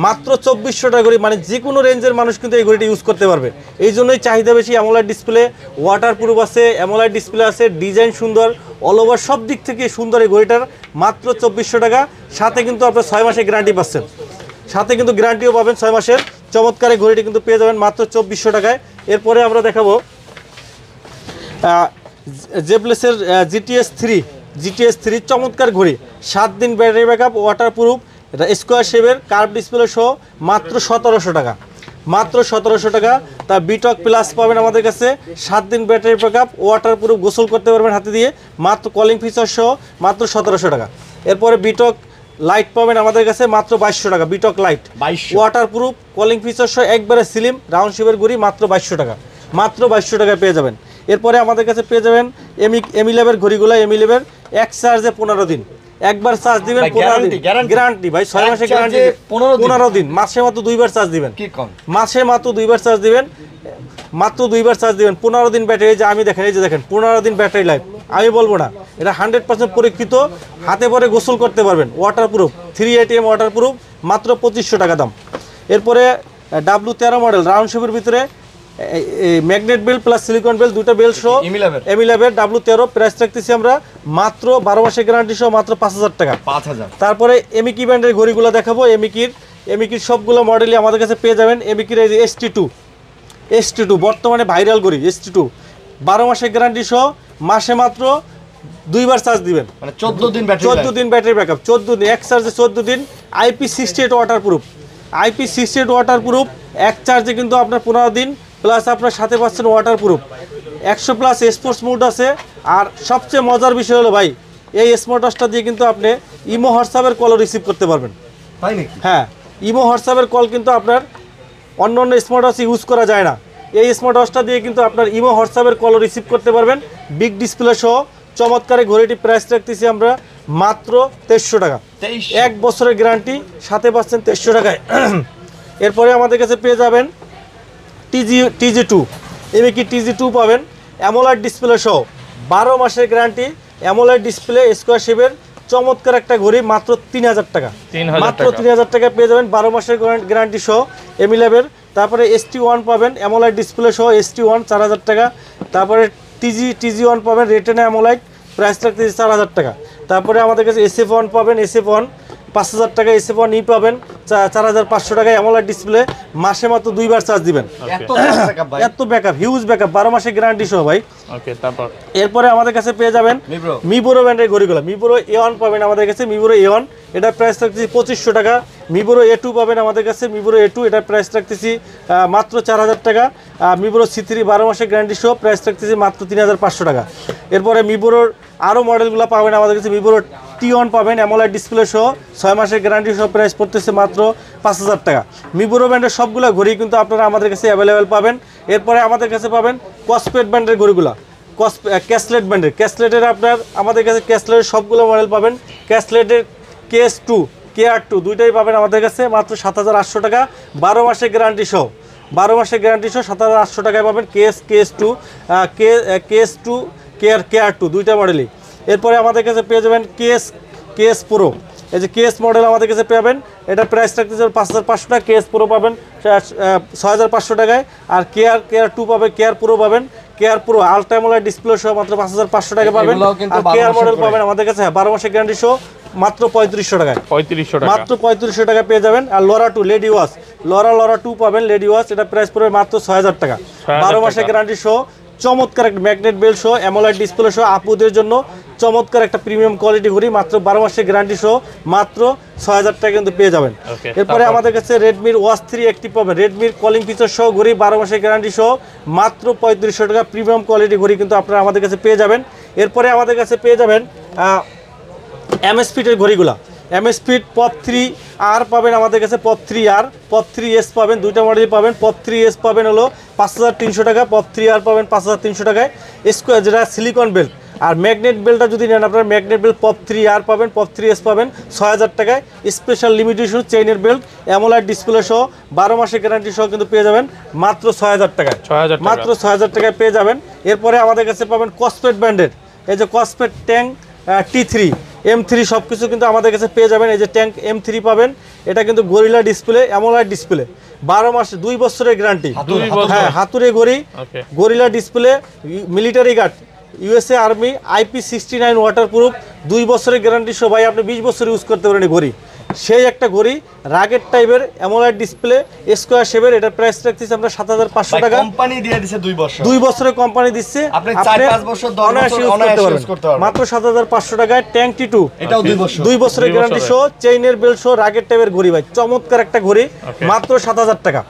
[SPEAKER 1] মাত্র 2400 টাকা ঘড়ি, মানে যে কোনো রেঞ্জের মানুষ কিন্তু এই ঘড়িটা ইউজ করতে পারবে। এই জন্যই চাহিদা বেশি। অ্যামোলেড ডিসপ্লে, ওয়াটারপ্রুফ আছে, অ্যামোলেড ডিসপ্লে আছে, ডিজাইন সুন্দর, অল ওভার সব দিক থেকে সুন্দর এই ঘড়িটার মাত্র 2400 টাকা। সাথে কিন্তু আপনার 6 মাসের গ্যারান্টি পাচ্ছেন, সাথে কিন্তু গ্যারান্টিও পাবেন 6 মাসের। চমৎকার এই ঘড়িটি কিন্তু পেয়ে যাবেন মাত্র 2400 টাকায়। এরপরে আমরা দেখাবো জেবলেসের GTS3 চমৎকার ঘড়ি, 7 দিন ব্যাটারি ব্যাকআপ, ওয়াটারপ্রুফ, এটা স্কোয়ার শেপের, কার্ভ ডিসপ্লে সহ, মাত্র 1700 টাকা, মাত্র 1700 টাকা। তার বিটক প্লাস পাবেন আমাদের কাছে, 7 দিন ব্যাটারি ব্যাকআপ, ওয়াটারপ্রুফ, গোসল করতে পারবেন হাতে দিয়ে, মাত্র কলিং ফিচার সহ, মাত্র 1700 টাকা। এরপরে বিটক লাইট পাবেন আমাদের কাছে মাত্র 2200 টাকা। বিটক লাইট ওয়াটারপ্রুফ, কলিং ফিচার সহ, একবারে স্লিম রাউন্ড শেপের ঘড়ি, মাত্র 2200 টাকা, মাত্র 2200 টাকায় পেয়ে যাবেন। এরপরে আমাদের কাছে পেয়ে যাবেন M11 ঘড়িগুলো, M11 এক চার্জে 15 দিন, একবার চার্জ দিবেন 15 দিন গ্যারান্টি ভাই, 6 মাসের গ্যারান্টি, 15 দিন, মাসে মাত্র 2বার চার্জ দিবেন, মাসে মাত্র 2বার চার্জ দিবেন, মাত্র 2বার চার্জ দিবেন, 15 দিন ব্যাটারি। যে আমি দেখেন, এই যে দেখেন 15 দিন ব্যাটারি লাইফ, আমি বলবো না, এটা 100% পরীক্ষিত, হাতে পরে গোসল করতে পারবেন, ওয়াটারপ্রুফ, 3 ATM ওয়াটারপ্রুফ, মাত্র 2500 টাকা দাম। এরপরে W13 মডেল রাউন্ড শেপের ভিতরে magnet belt plus silicone belt দুটো বেল্ট সহ এমিলাবের W13 প্রাইস রাখতেছি আমরা মাত্র 12 মাসের গ্যারান্টি সহ মাত্র 5000 টাকা।
[SPEAKER 3] 5000।
[SPEAKER 1] তারপরে এমিকি ব্র্যান্ডের ঘড়িগুলো দেখাবো। এমিকির সবগুলো মডেলই আমাদের কাছে পেয়ে যাবেন। এমিকির এই যে ST2 বর্তমানে ভাইরাল ঘড়ি ST2 12 মাসের গ্যারান্টি সহ মাসে মাত্র 2 বার চার্জ দিবেন,
[SPEAKER 3] মানে 14 দিন ব্যাটারি
[SPEAKER 1] 14 দিন ব্যাটারি ব্যাকআপ, 14 দিন এক চার্জে 14 দিন। IP68 ওয়াটারপ্রুফ, IP68 ওয়াটারপ্রুফ এক চার্জে কিন্তু আপনার 15 দিন প্লাস আপনার সাথে পাচ্ছেন ওয়াটারপ্রুফ। 100+ স্পোর্টস মোড আছে। আর সবচেয়ে মজার বিষয় হলো ভাই, এই স্মার্ট ওয়াচটা দিয়ে কিন্তু আপনি ইমো হোয়াটসঅ্যাপের কল রিসিভ করতে পারবেন।
[SPEAKER 3] তাই নাকি?
[SPEAKER 1] হ্যাঁ, ইমো হোয়াটসঅ্যাপের কল কিন্তু আপনার অন্য স্মার্ট ওয়াচ ইউজ করা যায় না। এই স্মার্ট ওয়াচটা দিয়ে কিন্তু আপনার ইমো হোয়াটসঅ্যাপের কল রিসিভ করতে পারবেন। বিগ ডিসপ্লে সহ চমৎকার এই ঘড়িটি প্রাইস রাখতেছি আমরা মাত্র 2300 টাকা। 1 বছরের গ্যারান্টি, সাথে পাচ্ছেন 2300 টাকায়। এরপরে আমাদের কাছে পেয়ে যাবেন TG2, এমিকি TG2 পাবেন অ্যামোলেড ডিসপ্লে সহ 12 মাসের গ্যারান্টি, অ্যামোলেড ডিসপ্লে স্কোয়ার শেপের চমৎকার একটা ঘড়ি মাত্র 3000 টাকা। মাত্র 3000 টাকা পেয়ে যাবেন 12 মাসের গ্যারান্টি সহ এমিলেবের। তারপরে ST1 পাবেন অ্যামোলেড ডিসপ্লে সহ ST1 4000 টাকা। তারপরে TG1 পাবেন রেটিনা অ্যামোলেড, প্রাইস রাখতেছি 4000 টাকা। তারপরে আমাদের কাছে SF1 পাবেন, SF1 5000 টাকা, SF1E পাবেন 4500 টাকায় অ্যামোলেড ডিসপ্লে, মাসে মাত্র 2 বার চার্জ দিবেন। এত ব্যাকআপ, হিউজ ব্যাকআপ, 12 মাসের গ্যারান্টি সহ ভাই।
[SPEAKER 2] ওকে, তারপর
[SPEAKER 1] এরপরে আমাদের কাছে পেয়ে যাবেন মিবোরো ব্র্যান্ডের ঘড়িগুলো। মিবোরো A1 পাবেন আমাদের কাছে, মিবোরো A1 এটার প্রাইস রাখতেছি 2500 টাকা। মিবোরো A2 পাবেন আমাদের কাছে, মিবোরো A2 এটার প্রাইস রাখতেছি মাত্র 4000 টাকা। মিবোরো C3 12 মাসের গ্যারান্টি সহ প্রাইস রাখতেছি মাত্র 3500 টাকা। এরপরে মিবোরোর আরও মডেলগুলো পাবেন আমাদের কাছে। মিবোরো T1 পাবেন অ্যামোলেড ডিসপ্লে সহ 6 মাসের গ্যারান্টি সহ, প্রাইস পড়তেছে মাত্র 5000 টাকা। মিবোরো ব্র্যান্ডের সবগুলো ঘড়ি কিন্তু আপনারা আমাদের কাছে অ্যাভেলেবেল পাবেন। এরপরে আমাদের কাছে পাবেন কসপেট ব্র্যান্ডের ঘড়িগুলো, ক্যাসলেট ব্র্যান্ডের। ক্যাসলেটের আপনার আমাদের কাছে ক্যাসলেটের সবগুলো মডেল পাবেন। ক্যাসলেটের KS2 KR2 দুইটাই পাবেন আমাদের কাছে মাত্র 7800 টাকা, 12 মাসের গ্যারান্টি সহ। 12 মাসের গ্যারান্টি সহ 7800 টাকায় পাবেন KS2 KR2 দুইটা মডেলই। এরপরে আমাদের কাছে পেয়ে যাবেন KS Pro, এই যে KS মডেল আমাদের কাছে পাবেন, এটা প্রাইস রাখতে যাবেন 5500 টাকা। KS Pro পাবেন 6500 টাকায়। আর KR2 পাবেন, KR Pro পাবেন, KR Pro ultra AMOLED display সহ মাত্র 5500 টাকা পাবেন। আর KR মডেল পাবেন আমাদের কাছে 12 মাসের গ্যারান্টি সহ মাত্র 3500 টাকায়,
[SPEAKER 2] 3500 টাকা,
[SPEAKER 1] মাত্র 3500 টাকা পেয়ে যাবেন। আর লরা 2 লেডি ওয়াচ, লরা 2 পাবেন লেডি ওয়াচ, এটা প্রাইস পড়বে মাত্র 6000 টাকা, 12 মাসের গ্যারান্টি সহ। চমৎকার একটা ম্যাগনেট বেল্ট সহ অ্যামোলেড ডিসপ্লে সহ আপুদের জন্য চমৎকার একটা প্রিমিয়াম কোয়ালিটি ঘড়ি মাত্র 12 মাসের গ্যারান্টি সহ মাত্র 6000 টাকা কিন্তু পেয়ে যাবেন। এরপরে আমাদের কাছে রেডমির ওয়াচ 3 অ্যাক্টিভ পাবেন, রেডমির কলিং ফিচার সহ ঘড়ি 12 মাসের গ্যারান্টি সহ মাত্র 3500 টাকা, প্রিমিয়াম কোয়ালিটি ঘড়ি কিন্তু আপনারা আমাদের কাছে পেয়ে যাবেন। এরপরে আমাদের কাছে পেয়ে যাবেন MS ফিটের ঘড়িগুলা। MS ফিট পপ 3R পাবেন আমাদের কাছে, পপ 3R, পপ 3S পাবেন, দুইটা মডেলই পাবেন। পপ 3S পাবেন হলো 5300 টাকা, পপ 3R পাবেন 5300 টাকায় স্কোয়ার, যেটা সিলিকন বেল্ট। আর ম্যাগনেট বেল্টটা যদি নেন আপনার, ম্যাগনেট বেল্ট পপ 3R পাবেন, পপ 3S পাবেন 6000 টাকায়, স্পেশাল লিমিটেশন চেইনের বেল্ট অ্যামোলেড ডিসপ্লে সহ 12 মাসের গ্যারান্টি সহ কিন্তু পেয়ে যাবেন মাত্র 6000 টাকায়, মাত্র 6000 টাকায় পেয়ে যাবেন। এরপরে আমাদের কাছে পাবেন কসপেট ব্র্যান্ডের, এই যে কসপেট ট্যাঙ্ক T3 M3 সব কিছু কিন্তু আমাদের কাছে পেয়ে যাবেন। এই যে ট্যাঙ্ক M3 পাবেন, এটা কিন্তু গরিলা ডিসপ্লে, অ্যামোলেড ডিসপ্লে, 12 মাস 2 বছরের গ্যারান্টি। হ্যাঁ, হাতুড়ে ঘড়ি, Gorilla display, military guard, USA army, IP69 waterproof, 2 বছরের গ্যারান্টি সহ। ভাই আপনি 20 বছর ইউজ করতে পারেন ঘড়ি, সেই একটা ঘড়ি রাগেট টাইপের অ্যামোলেড ডিসপ্লে স্কোয়ার শেপের, এটা প্রাইস রাখতেছি আমরা 7500 টাকা।
[SPEAKER 3] কোম্পানি দিয়ে দিয়েছে 2 বছর,
[SPEAKER 1] 2 বছরের কোম্পানি দিচ্ছে,
[SPEAKER 3] আপনি 4-5 বছর 10 বছর ইউজ করতে পারবেন
[SPEAKER 1] মাত্র 7500 টাকায়। ট্যাঙ্ক T2
[SPEAKER 3] এটাও 2 বছর,
[SPEAKER 1] 2 বছরের গ্যারান্টি সহ, চেইনের বেল্ট সহ, রাগেট টাইপের ঘড়ি। ভাই চমৎকার একটা ঘড়ি, মাত্র 7000 টাকা,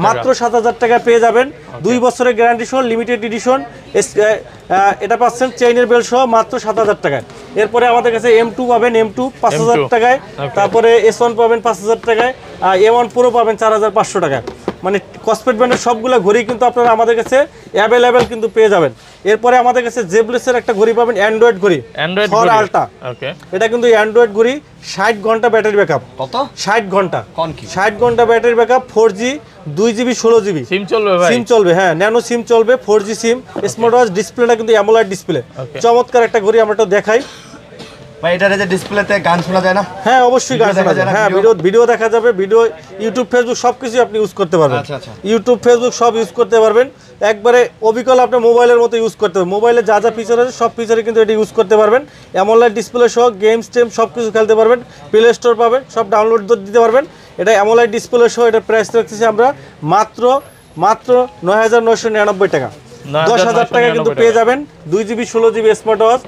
[SPEAKER 1] মাত্র 7000 টাকা পেয়ে যাবেন। 2 বছরের গ্যারান্টি সহ, লিমিটেড এডিশন, এটা পাচ্ছেন চেইনের বেল্ট সহ মাত্র 7000 টাকায়। এরপরে আমাদের কাছে M2 পাবেন, M2 5000 টাকায়। তারপরে S1 পাবেন 5000 টাকায়, A1 Pro পাবেন 4500 টাকায়। মানে কসপেট ব্র্যান্ডের সবগুলো ঘড়ি কিন্তু আপনারা আমাদের কাছে অ্যাভেলেবেল কিন্তু পেয়ে যাবেন। এরপরে আমাদের কাছে জেবলেসের একটা ঘড়ি পাবেন, অ্যান্ড্রয়েড ঘড়ি, ফর আলট্রা। এটা কিন্তু অ্যান্ড্রয়েড ঘড়ি, 60 ঘন্টা ব্যাটারি ব্যাকআপ। কত? 60 ঘন্টা, 60 ঘন্টা battery backup, 4G 2GB 16GB
[SPEAKER 2] সিম চলবে ভাই,
[SPEAKER 1] সিম চলবে। হ্যাঁ, ন্যানো সিম চলবে, 4G সিম, স্মার্ট ওয়াচ। ডিসপ্লেটা কিন্তু অ্যামোলেড ডিসপ্লে, চমৎকার একটা ঘড়ি। আমরা তো দেখাই,
[SPEAKER 3] ভাই এটার যে ডিসপ্লেতে গান শোনা যায় না?
[SPEAKER 1] হ্যাঁ অবশ্যই গান
[SPEAKER 3] Video
[SPEAKER 1] শোনা
[SPEAKER 3] দেখা
[SPEAKER 1] যায়।
[SPEAKER 3] যায় না,
[SPEAKER 1] হ্যাঁ
[SPEAKER 3] video?
[SPEAKER 1] ভিডিও দেখা যাবে, ভিডিও ইউটিউব ফেসবুক সব কিছু আপনি ইউজ করতে পারবেন।
[SPEAKER 3] আচ্ছা, আচ্ছা।
[SPEAKER 1] ইউটিউব ফেসবুক সব ইউজ করতে পারবেন, একবারে অবিকল আপনার মোবাইলের মতো ইউজ করতে হবে। মোবাইলে যা যা ফিচার আছে সব ফিচারে কিন্তু এটা ইউজ করতে পারবেন। অ্যামোলেড ডিসপ্লে সহ গেমস টেম সব কিছু খেলতে পারবেন, প্লে স্টোর পাবেন, সব ডাউনলোড দিতে পারবেন। এটা অ্যামোলেড ডিসপ্লে সহ এটা প্রাইস রাখতেছি আমরা মাত্র 9,999 টাকা। 10,000 টাকা কিন্তু পেয়ে যাবেন 2GB 16GB স্মার্ট ওয়াচ।